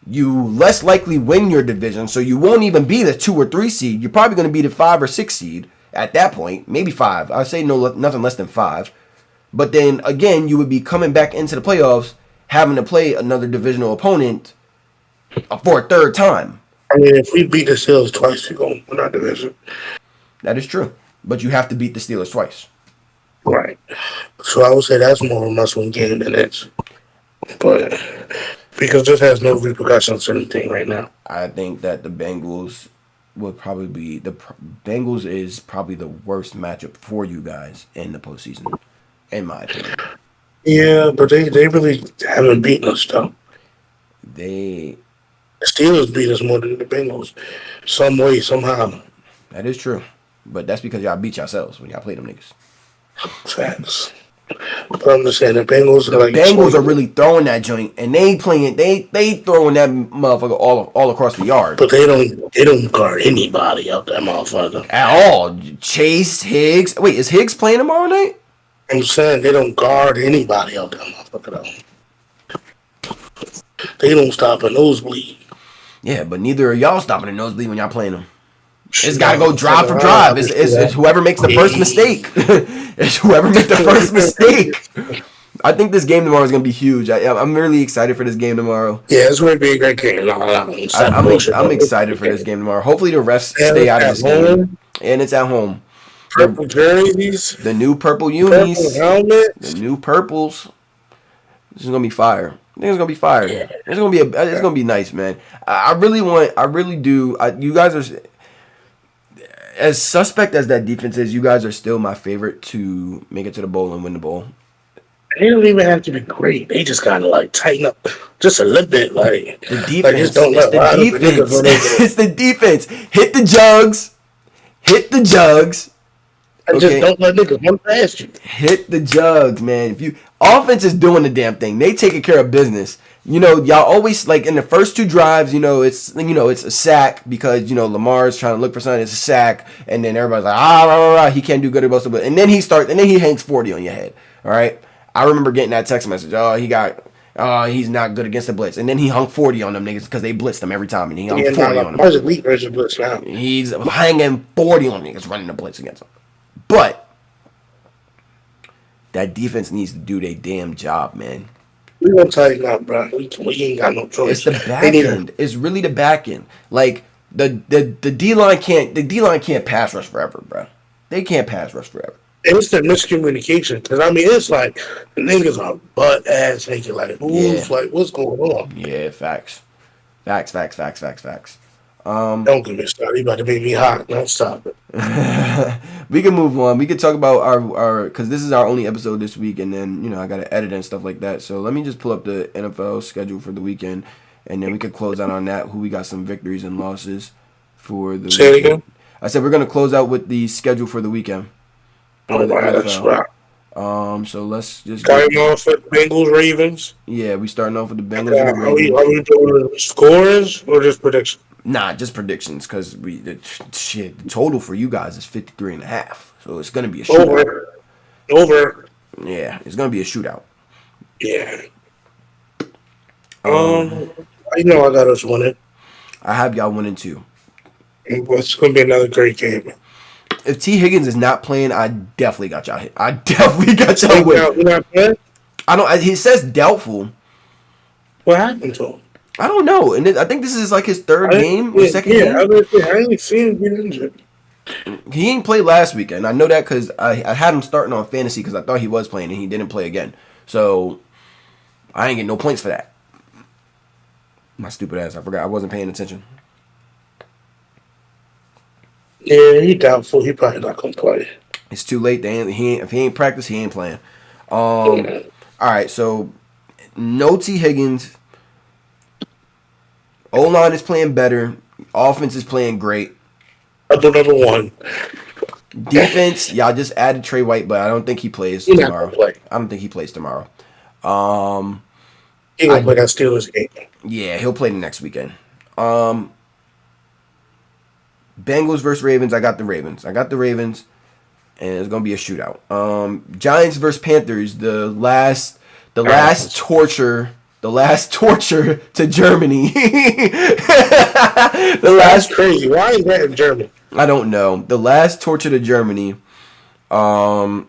You less likely win your division, so you won't even be the 2 or 3 seed. You're probably going to be the 5 or 6 seed at that point, maybe 5. I'd say nothing less than 5. But then again, you would be coming back into the playoffs, having to play another divisional opponent for a 3rd time. I mean, if we beat the Steelers twice, we're gonna win our division. That is true, but you have to beat the Steelers twice. Right. So I would say that's more of a must-win game than this. But because this has no repercussions or anything right now. I think that the Bengals would probably be Bengals is probably the worst matchup for you guys in the postseason, in my opinion. Yeah, but they really haven't beaten us though. The Steelers beat us more than the Bengals, some way, somehow. That is true, but that's because y'all beat yourselves when y'all play them niggas. Facts. But I'm just saying the Bengals The Bengals are really throwing that joint, and they throwing that motherfucker all across the yard. But they don't guard anybody out that motherfucker. At all. Chase, Higgs. Wait, is Higgs playing tomorrow night? I'm saying they don't guard anybody out that motherfucker though. They don't stop a nosebleed. Yeah, but neither are y'all stopping the nosebleed when y'all playing them. It's got to go drive for drive. It's whoever makes the first mistake. It's whoever makes the first mistake. I think this game tomorrow is going to be huge. I'm really excited for this game tomorrow. Yeah, it's going to be a great game. I'm excited for this game tomorrow. Hopefully the refs stay out of this game. And it's at home. Purple jerseys. The new purple unis. Purple helmets. The new purples. This is gonna be fire. I think it's gonna be fire. It's gonna be it's gonna be nice, man. I really do. You guys are as suspect as that defense is. You guys are still my favorite to make it to the bowl and win the bowl. They don't even have to be great. They just gotta like tighten up just a little bit. Like The defense. like just don't It's let the a lot of the niggas defense. run over them. It's the defense. Hit the jugs. Hit the jugs. And just don't let niggas run past you. Hit the jugs, man. If you offense is doing the damn thing, they taking care of business. You know, y'all always like in the first two drives. It's a sack because Lamar's trying to look for something. It's a sack, and then everybody's like rah, rah, rah, he can't do good about stuff. And then he hangs 40 on your head. All right, I remember getting that text message. He's not good against the blitz, and then he hung 40 on them niggas because they blitzed him every time, and he hung 40 on them. Lamar's elite version blitz now. He's hanging 40 on niggas running the blitz against him. But that defense needs to do their damn job, man. We gonna tighten up, bro. We ain't got no choice. It's the back end. It's really the back end. Like the D-line can't pass rush forever, bro. They can't pass rush forever. It's the miscommunication because it's like the niggas are butt ass naked. Like who's like what's going on? Yeah, facts. Don't get me started. You about to make me hot. Don't stop it. We can move on. We can talk about our because this is our only episode this week, and then I gotta edit and stuff like that. So let me just pull up the NFL schedule for the weekend, and then we could close out on that. Who we got some victories and losses for the Say it weekend. again. I said we're gonna close out with the schedule for the weekend. For the That's NFL. right. So let's just Starting off with Bengals Ravens. yeah, we starting off with the Bengals. and the Are we Ravens. doing scores or just predictions? Nah, just predictions because the total for you guys is 53.5. So it's gonna be a shootout. Over. Yeah, it's gonna be a shootout. Yeah. I got us winning. I have y'all winning too. It's gonna be another great game. If T. Higgins is not playing, I definitely got y'all hit. I definitely got y'all win. We're not playing? He says doubtful. What happened to him? I don't know, and I think this is like his third game or second game. I ain't seen him get injured. He ain't played last weekend. I know that because I had him starting on fantasy because I thought he was playing and he didn't play again. So I ain't getting no points for that. My stupid ass. I forgot. I wasn't paying attention. Yeah, he doubtful. He probably not gonna play. It's too late. If he ain't practice, he ain't playing. All right, so no T. Higgins. O-line is playing better. Offense is playing great. Number one. Defense, y'all just added Trey White, but I don't think he plays He's not tomorrow. gonna play. I don't think he plays tomorrow. He gonna play that Steelers game. Yeah, he'll play the next weekend. Bengals versus Ravens. I got the Ravens, and it's gonna be a shootout. Giants versus Panthers. The last torture to Germany. That's crazy. Why is that in Germany? I don't know. The last torture to Germany. Giants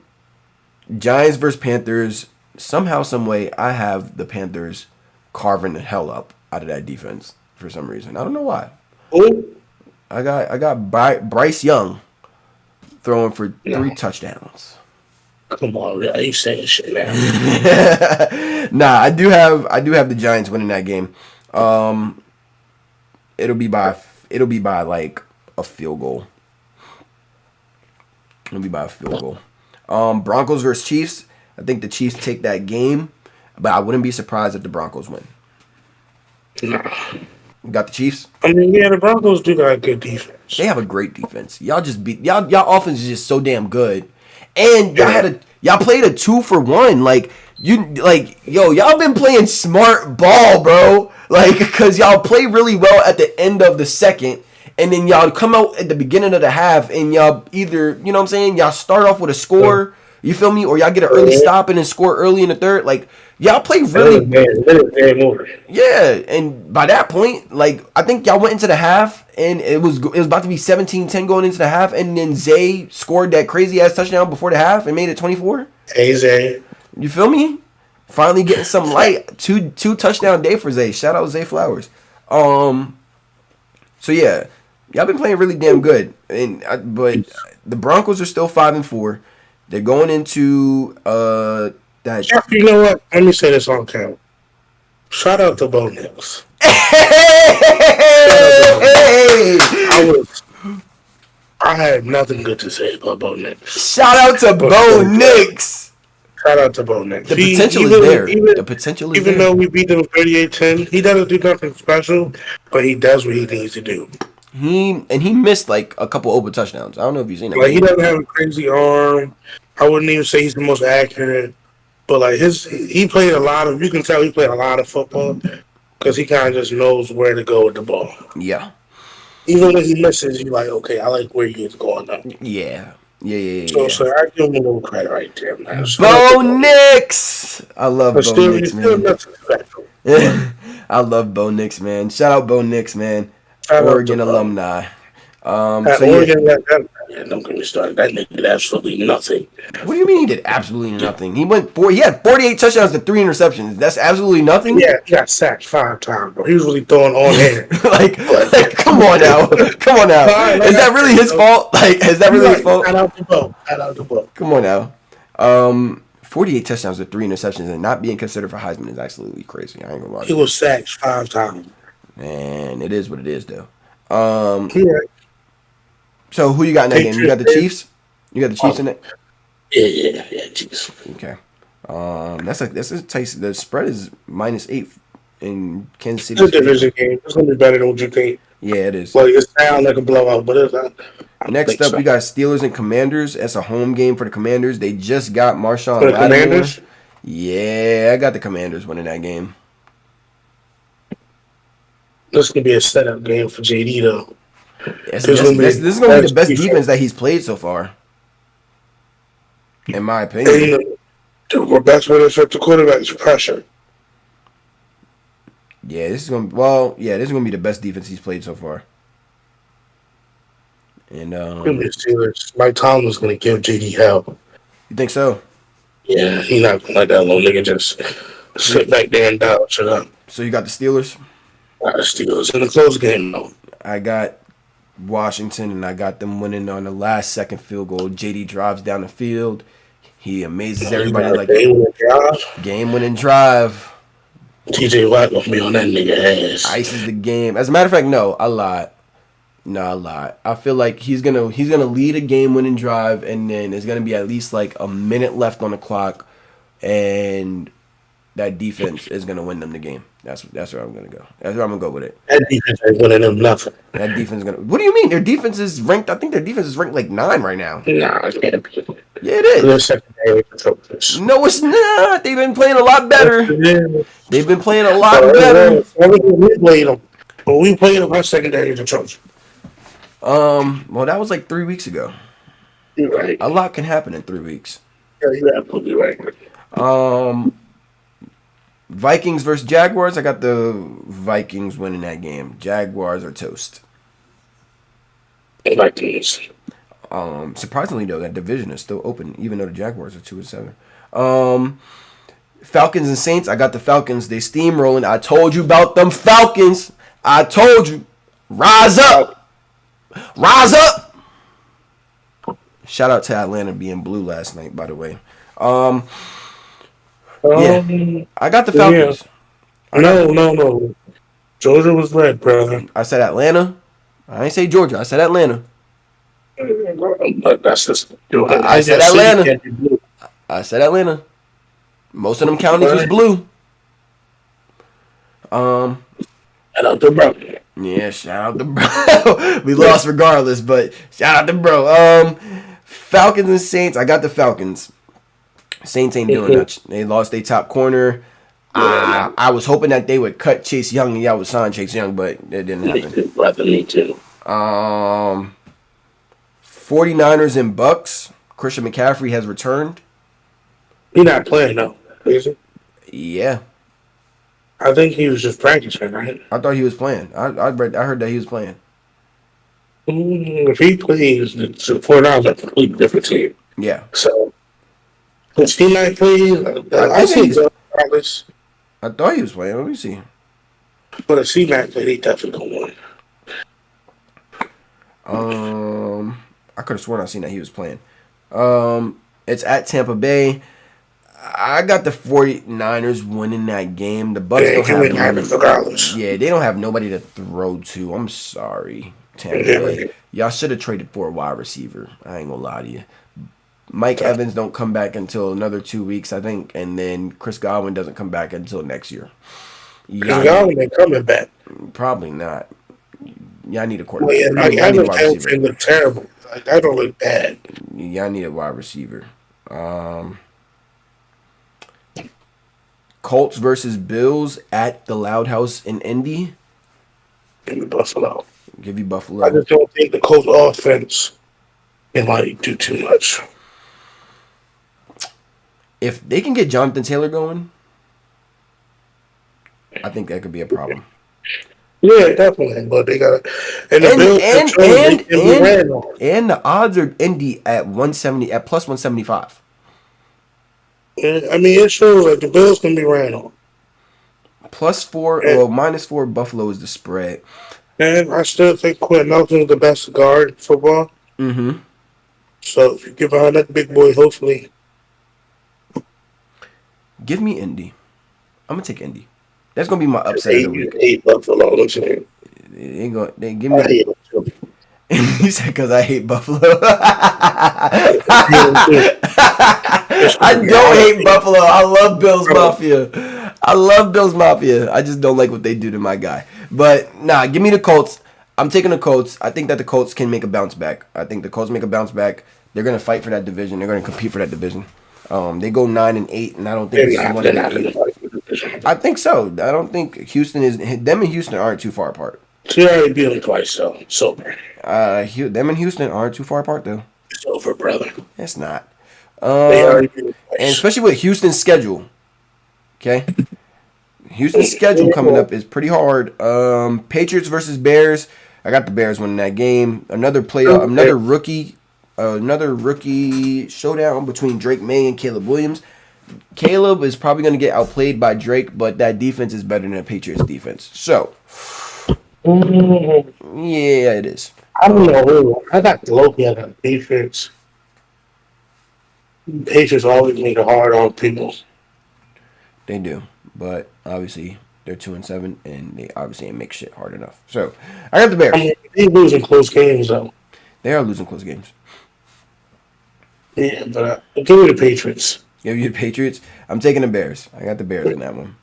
versus Panthers. Somehow, some way, I have the Panthers carving the hell up out of that defense for some reason. I don't know why. Oh, I got Bryce Young throwing for 3 touchdowns. come on, I ain't saying shit now. Nah, I do have the Giants winning that game. It'll be by like a field goal. Broncos versus Chiefs. I think the Chiefs take that game, but I wouldn't be surprised if the Broncos win. Nah. You got the Chiefs? I mean, yeah, the Broncos do got a good defense. They have a great defense. Y'all just beat y'all offense is just so damn good. And y'all played a 2-for-1. Y'all been playing smart ball, bro. Cause y'all play really well at the end of the second, and then y'all come out at the beginning of the half, and y'all either, y'all start off with a score, you feel me, or y'all get an early stop and then score early in the third. Y'all play really yeah, and by that point, I think y'all went into the half, and it was about to be 17-10 going into the half, and then Zay scored that crazy ass touchdown before the half and made it 24. Hey Zay, you feel me? Finally getting some light. Two touchdown day for Zay. Shout out Zay Flowers. So yeah, y'all been playing really damn good, but the Broncos are still 5-4. They're going into that. You know what? Let me say this on camera. Shout out to Bo Nix. Hey! I had nothing good to say about Bo Nix. Shout out to Bo Nix. Shout out to Bo Nix. The potential is there. The potential is even there. though we beat them 38-10, he doesn't do nothing special, but he does what he needs to do. He missed like a couple open touchdowns. I don't know if you've seen that. Like, he doesn't have a crazy arm. I wouldn't even say he's the most accurate, but like he played a lot of. You can tell he played a lot of football because he kind of just knows where to go with the ball. Yeah. Even when he misses, you're like, okay, I like where he is going now. Yeah. So I give him a little credit right there, man. Bo Nix. I love Bo Nix, man. I love Bo Nix, man. Shout out Bo Nix, man. Oregon alumni. Oregon, don't get me started. That nigga did absolutely nothing. What do you mean he did absolutely nothing? He had 48 touchdowns and 3 interceptions. That's absolutely nothing? Yeah, he got sacked 5 times, bro. He was really throwing on air. like, come on now. Come on now. Is that really his fault? Like, is that really his fault? Shout out the boat. Come on now. 48 touchdowns with 3 interceptions and not being considered for Heisman is absolutely crazy. I ain't gonna lie. He was sacked 5 times. Man, it is what it is, though. Yeah. So who you got in that game? You got the Chiefs? You got the Chiefs in it? Yeah, Chiefs. Okay. That's a taste. The spread is -8 in Kansas City. It's a division game. It's gonna be better than what you think. Yeah, it is. Well, it sounds like a blowout, but it's not. Next up, we got Steelers and Commanders. That's a home game for the Commanders. They just got Marshawn for the Lattimore. Commanders? Yeah, I got the Commanders winning that game. This could be a setup game for JD, though. This is going to be the best defense that he's played so far, in my opinion. We're best when it's at the quarterback's pressure. Yeah, this is going to be the best defense he's played so far. And Steelers. Mike Tomlin's going to give JD hell. You think so? Yeah, he's not going to let that little nigga just sit back there and dial shit up. So you got the Steelers? The Steelers in a close game, though. I got Washington, and I got them winning on the last second field goal. JD drives down the field. He amazes everybody like game-winning drive. TJ Watt gonna be on that nigga ass. Ices the game. As a matter of fact, no, I lied. I feel like he's gonna lead a game-winning drive, and then there's gonna be at least like a minute left on the clock, and that defense is gonna win them the game. That's where I'm gonna go. That's where I'm gonna go with it. That defense ain't winning them nothing. That defense is gonna. What do you mean? Their defense is ranked. I think their defense is ranked like 9 right now. Nah, it can't be. Yeah, it is. No, it's not. They've been playing a lot better. They've been playing a lot better. We played them. But we played them, our secondary is atrocious. Well, that was like 3 weeks ago. You're right. A lot can happen in 3 weeks. Yeah, you're absolutely right. Vikings versus Jaguars. I got the Vikings winning that game. Jaguars are toast. Vikings. Surprisingly though, that division is still open, even though the Jaguars are 2-7. Falcons and Saints. I got the Falcons. They steamrolling. I told you about them Falcons. I told you. Rise up. Rise up. Shout out to Atlanta being blue last night, by the way. Yeah, I got the Falcons. Yeah. No. Georgia was red, brother. I said Atlanta. I ain't say Georgia. I said Atlanta. That's just. I said Atlanta. I said Atlanta. Most of them counties was blue. Shout out to bro. Yeah, shout out to bro. We lost regardless, but shout out to bro. Falcons and Saints. I got the Falcons. Saints ain't doing much. They lost their top corner. I was hoping that they would cut Chase Young and y'all would sign Chase Young, but it didn't happen. Me too. 49ers and Bucks. Christian McCaffrey has returned. He not playing though, is he? Yeah. I think he was just practicing, right? I thought he was playing. I heard that he was playing. If he plays, the 49ers are a completely different team. Yeah. So, if he not plays, I see regardless. I thought he was playing. Let me see. But if he not play, they definitely gonna win. I could have sworn I seen that he was playing. It's at Tampa Bay. I got the 49ers winning that game. The Bucks Yeah, don't you ain't have having regardless. yeah, they don't have nobody to throw to. I'm sorry, Tampa Yeah, Bay. Y'all should have traded for a wide receiver. I ain't gonna lie to you. Mike Evans don't come back until another 2 weeks, I think, and then Chris Godwin doesn't come back until next year. because Y'all y'all need, ain't coming back. probably not. Y'all need a Well, quarterback. yeah, I Mike mean, y'all need a Evans' wide receiver. outfit look terrible. Like that don't look bad. Y'all need a wide receiver. Colts versus Bills at the Loud House in Indy. In the Buffalo, Give you I Buffalo. just don't think the Colts offense can like do too much. If they can get Jonathan Taylor going, I think that could be a problem. Yeah, definitely. But they got to, and the And Bills have and shown they and can be ran and on. and the odds are Indy at 170 at plus 175. And, I mean, it shows like the Bills can be ran on. Plus 4, And, well, -4 Buffalo is the spread. and I still think Quentin Nelson is the best guard in football. Mm-hmm. So if you get behind that big boy, hopefully. Give me Indy. I'm gonna take Indy. That's gonna be my upset of the They week. hate Buffalo. Listen, They ain't gonna they give I me hate them too. you said because I hate Buffalo. I hate them too. I Listen, don't hate Buffalo. I love Bills Mafia. I love Bills Mafia. I just don't like what they do to my guy. But nah, give me the Colts. I'm taking the Colts. I think that the Colts can make a bounce back. I think the Colts make a bounce back. They're gonna fight for that division. They're gonna compete for that division. They go 9-8, and I don't think They're this is not. one They're of the not going to 8. fight for the division. I think so. I don't think Houston is. Them and Houston aren't too far apart. She already beat them twice, though. It's over. Them and Houston aren't too far apart though. It's over, brother. It's not. They already beat them And twice. especially with Houston's schedule. Okay. Houston's schedule coming up is pretty hard. Patriots versus Bears. I got the Bears winning that game. Another rookie showdown between Drake May and Caleb Williams. Caleb is probably going to get outplayed by Drake, but that defense is better than the Patriots defense. So, yeah, it is. I don't know who. I got Loki. I got Patriots. Patriots always make it hard on people. They do, but obviously they're 2-7, and they obviously ain't make shit hard enough. So, I got the Bears. I mean, they losing close games, though. They are losing close games. Yeah, but give me the Patriots. Give you the Patriots. I'm taking the Bears. I got the Bears in that one.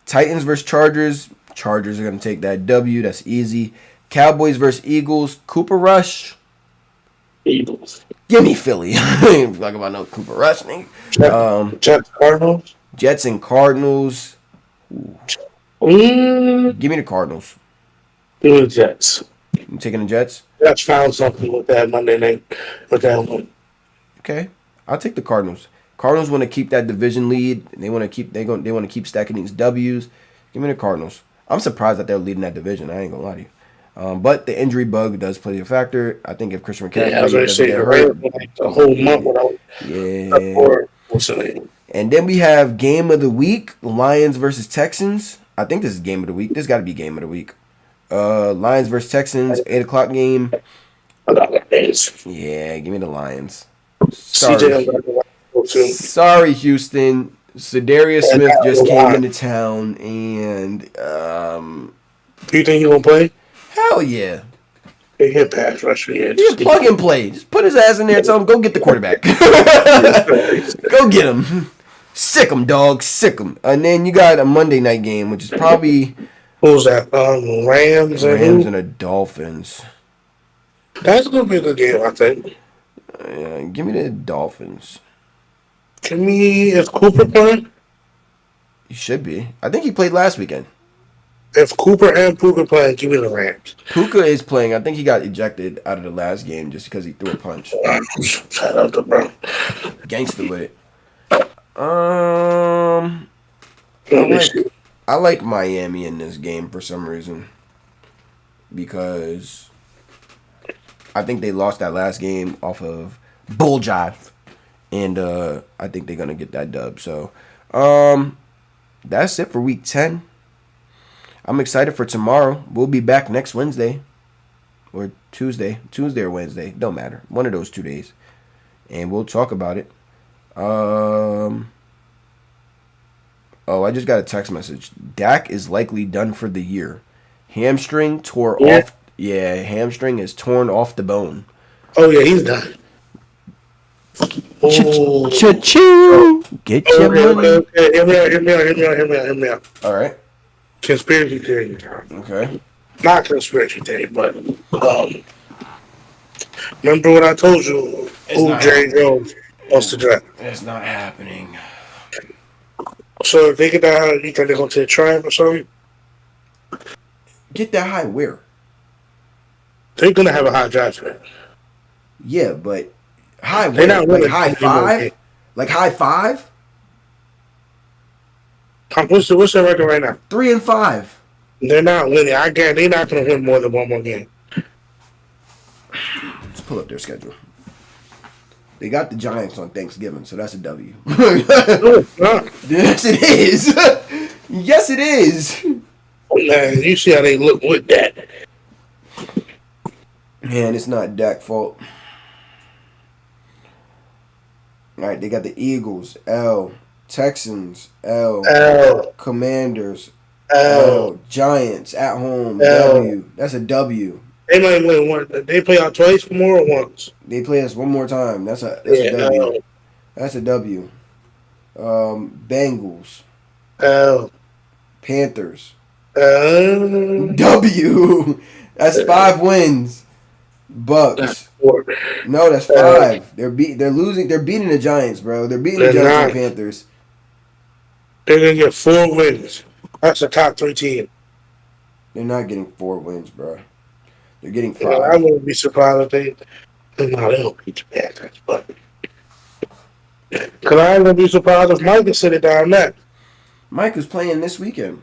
Titans versus Chargers. Chargers are going to take that W. That's easy. Cowboys versus Eagles. Cooper Rush. Eagles. Give me Philly. I ain't talking about no Cooper Rush, nigga. Jets, Cardinals. Jets and Cardinals. Mm, Give me the Cardinals. give me the Jets. You taking the Jets? Jets found something with that Monday night. With that one. Okay. I'll take the Cardinals. Cardinals want to keep that division lead. They want to keep stacking these W's. Give me the Cardinals. I'm surprised that they're leading that division. I ain't gonna lie to you. But the injury bug does play a factor. I think if Christian McCaffrey Yeah, I was going to doesn't say, get the hurt, Rams were like a whole month without. yeah. What's the name? And then we have game of the week: Lions versus Texans. I think this is game of the week. This got to be game of the week. Lions versus Texans, 8:00 game. I got the Lions. Yeah, give me the Lions. CJ, Sorry, Houston. Sedarius And Smith that just was came on. into town, and Do you think he gonna play? hell yeah. They hit pass rusher. Yeah, Just plug and play. Just put his ass in there and tell him, go get the quarterback. Go get him. Sick him, dog. Sick him. And then you got a Monday night game, which is probably Who's that? Rams and Rams who? and the Dolphins. That's gonna be a good game, I think. Give me the Dolphins. To me, is Cooper playing? He should be. I think he played last weekend. If Cooper and Puka playing, give me the Rams. Puka is playing. I think he got ejected out of the last game just because he threw a punch. Shout out to bro. Gangster with it. Let me see. I like Miami in this game for some reason. Because I think they lost that last game off of bull jive. And I think they're gonna get that dub. So that's it for week 10. I'm excited for tomorrow. We'll be back next Wednesday. Or Tuesday or Wednesday. Don't matter. One of those 2 days. And we'll talk about it. Oh, I just got a text message. Dak is likely done for the year. Hamstring tore Yeah. off. Yeah, hamstring is torn off the bone. Oh yeah, he's done. Oh. Cha-ching! Get your Okay, money. okay. Hear me out. All right. Conspiracy theory. Okay. Not conspiracy theory, but remember what I told you? Who not Jerry Jones wants to draft. It's not happening. So if they get that high, you think they're going to the tribe or something? Get that high where? They're going to have a high draft pick. Yeah, but high They're where? not Like winning high 20 more five? games. Like high five? What's their record right now? 3-5. They're not winning. I guarantee they're not going to win more than one more game. Let's pull up their schedule. They got the Giants on Thanksgiving, so that's a W. No, it's not. Yes, it is. Yes, it is. Man, you see how they look with that. Man, it's not Dak's fault. All right, they got the Eagles, L. Texans, L. L. Commanders, L. Giants at home, L. W. That's a W. They might win one. They play out twice more or once. They play us one more time. That's a W. L. That's a W. Bengals, L. Panthers, L. W. That's 5 wins. Bucks. Four. No, that's 5. They're losing. They're beating the Giants, bro. They're beating the They're Giants not. and Panthers. They're going to get 4 wins. That's a top 3 team. They're not getting 4 wins, bro. They're getting 5. You know, I wouldn't be surprised if they don't beat the Panthers, but because I ain't gonna be surprised if Mike can sit it down there. Mike is playing this weekend.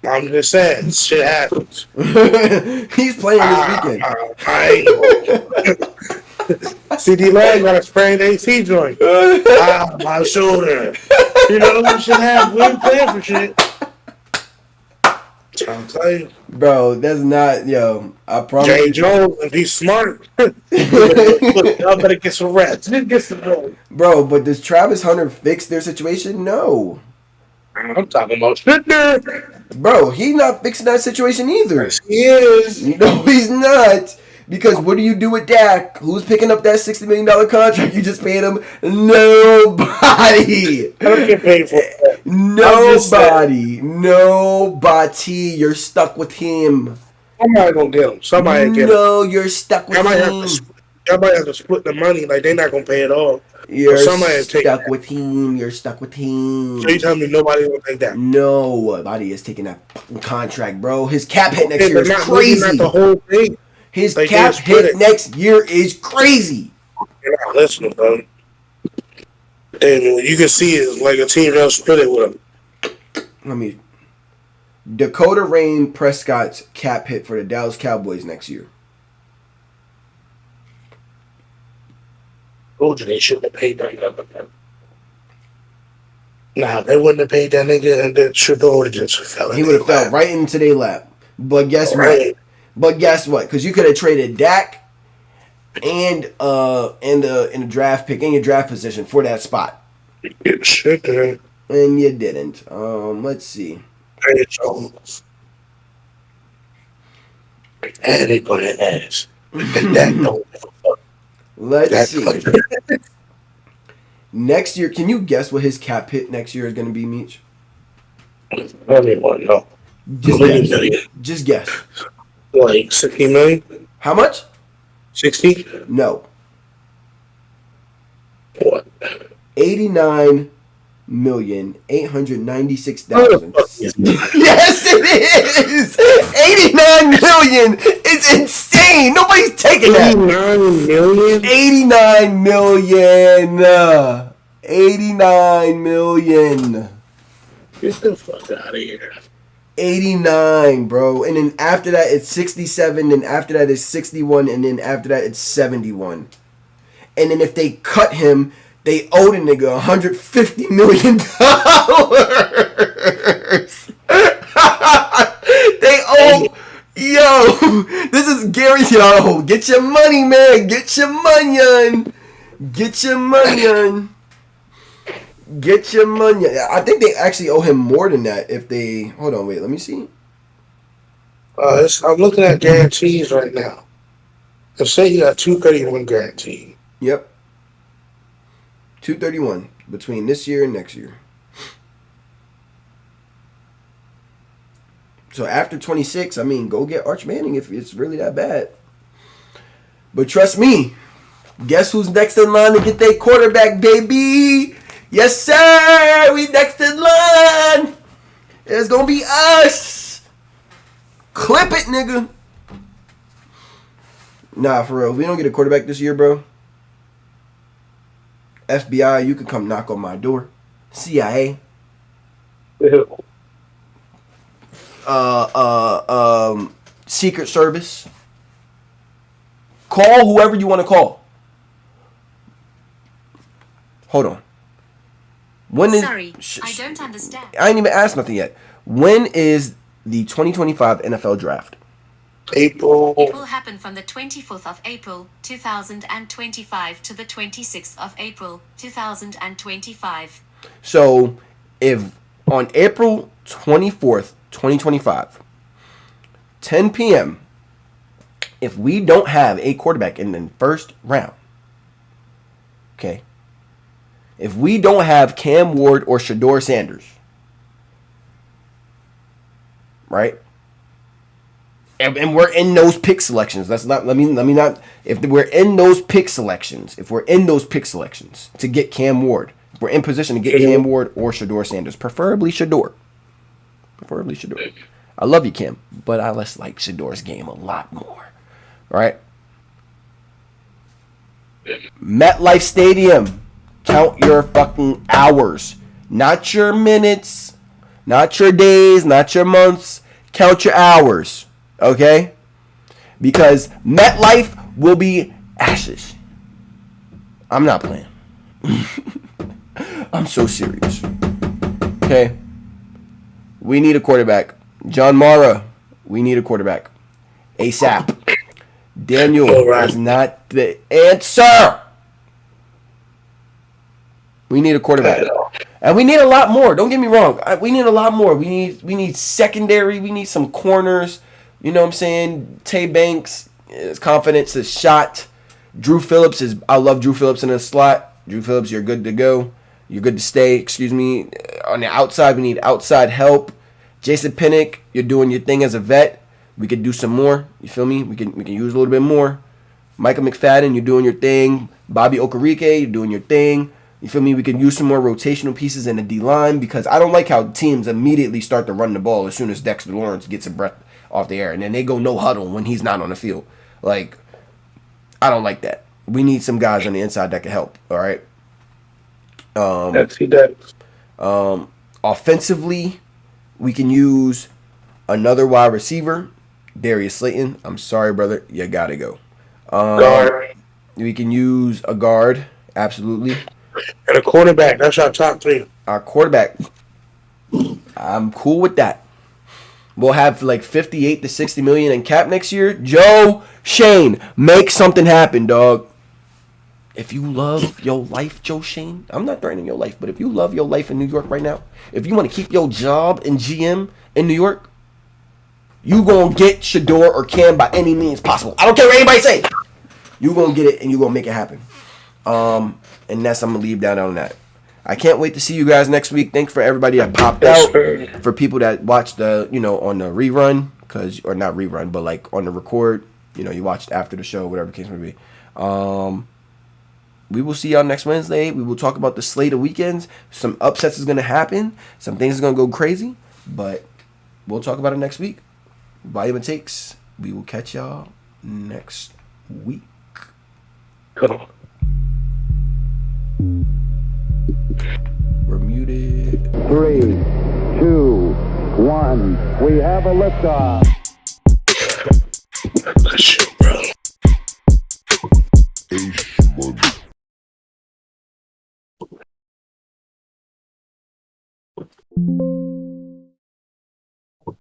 I'm just saying, shit happens. He's playing this weekend. CD Lamb got a sprained AC joint. My shoulder. You know, shit happens. We ain't playing for shit. I'm telling you. Bro, that's not, yo, I promise. Jay Jones, if he's smart, look, y'all better get some rest. Get some rest. Bro, but does Travis Hunter fix their situation? No. I'm talking about Shitner. Bro, he's not fixing that situation either. Yes, he is. No, he's not. Because what do you do with Dak? Who's picking up that $60 million contract you just paid him? Nobody. I don't get paid for that. Nobody. Nobody. You're stuck with him. Somebody gonna get him. Somebody get him. No, you're stuck with Y'all might him. have to split the money. Like, they're not gonna pay it all. You're somebody take stuck that. with him. You're stuck with him. So you tell me nobody gonna take that? Nobody is taking that fucking contract, bro. His cap hit next Okay, year but is not crazy. the whole thing. His Like, cap they split hit it. next year is crazy. You're not listening, bro. And what you can see is like a team that'll split it with them. Dakota Rain Prescott's cap hit for the Dallas Cowboys next year. Told you they shouldn't have paid that nigga. Nah, they wouldn't have paid that nigga, and then Shador just fell. He would have fell right into their lap. But guess Right. what? Because you could have traded Dak and the draft pick and your draft position for that spot, Get shit there. and you didn't. Let's see. Hey, Jones. And they put an ass. And that don't give a fuck. Let's That's see. like, Next year, can you guess what his cap hit next year is going to be, Meech? I don't even want to know. Just 20 guess. million. Just guess. Like 60 million? How much? 60? No. What? 89,896,000. Yes. Yes, it is. 89 million. It's insane. Nobody's taking that. 89 million? 89 million. 89 million. Get the fuck out of here. 89, bro. And then after that, it's 67. And after that, it's 61. And then after that, it's 71. And then if they cut him, they owe the nigga $150 million. They owe. Yo, this is Gary. Yo, get your money, man. Get your money on. Get your money on. Get your money. I think they actually owe him more than that. If they hold on, wait, let me see. I'm looking at guarantees right now. They say he got 231 guaranteed. Yep, 231 between this year and next year. So after 26, I mean, go get Arch Manning if it's really that bad. But trust me, guess who's next in line to get their quarterback, baby? Yes, sir. We next in line. It's gonna be us. Clip it, nigga. Nah, for real. If we don't get a quarterback this year, bro, FBI, you can come knock on my door. CIA. Secret Service. Call whoever you want to call. Hold on. Sorry, I don't understand. I ain't even asked nothing yet. When is the 2025 NFL draft? April. It will happen from the 24th of April, 2025 to the 26th of April, 2025. So, if on April 24th, 2025, 10 p.m., if we don't have a quarterback in the first round, okay, if we don't have Cam Ward or Shedeur Sanders, right? And we're in those pick selections. That's not. Let me not. If we're in those pick selections, to get Cam Ward, if we're in position to get Cam Ward or Shedeur Sanders, preferably Shedeur. I love you, Cam, but I less like Shedeur's game a lot more. Right? MetLife Stadium. Count your fucking hours, not your minutes, not your days, not your months. Count your hours. Okay? Because MetLife will be ashes. I'm not playing. I'm so serious. Okay? We need a quarterback. John Mara, we need a quarterback. ASAP. Daniel is not the answer. We need a quarterback. And we need a lot more. Don't get me wrong. We need a lot more. We need secondary. We need some corners. You know what I'm saying? Tay Banks, his confidence is shot. Drew Phillips I love Drew Phillips in the slot. Drew Phillips, you're good to go. You're good to stay. Excuse me. On the outside, we need outside help. Jason Pinnock, you're doing your thing as a vet. We could do some more. You feel me? We can use a little bit more. Michael McFadden, you're doing your thing. Bobby Okereke, you're doing your thing. You feel me? We can use some more rotational pieces in the D-line because I don't like how teams immediately start to run the ball as soon as Dexter Lawrence gets a breath off the air. And then they go no huddle when he's not on the field. Like, I don't like that. We need some guys on the inside that can help. All right? He does. Offensively, we can use another wide receiver. Darius Slayton. I'm sorry, brother. You got to go. Guard. We can use a guard. Absolutely. And a quarterback. That's our top three. Our quarterback. I'm cool with that. We'll have like 58 to 60 million in cap next year. Joe Shane, make something happen, dog. If you love your life, Joe Shane, I'm not threatening your life, but if you love your life in New York right now, if you want to keep your job in GM in New York, you gonna get Shedeur or Cam by any means possible. I don't care what anybody say. You gonna get it and you gonna make it happen. And that's, I'm gonna leave down on that. I can't wait to see you guys next week. Thanks for everybody that popped out. For people that watched the, on the rerun, or not rerun, but like on the record, you watched after the show, whatever the case may be. We will see y'all next Wednesday. We will talk about the slate of weekends. Some upsets is gonna happen. Some things is gonna go crazy, but we'll talk about it next week. Volume and Takes. We will catch y'all next week. Cool. We're muted. 3, 2, 1. We have a liftoff. Shit, bro.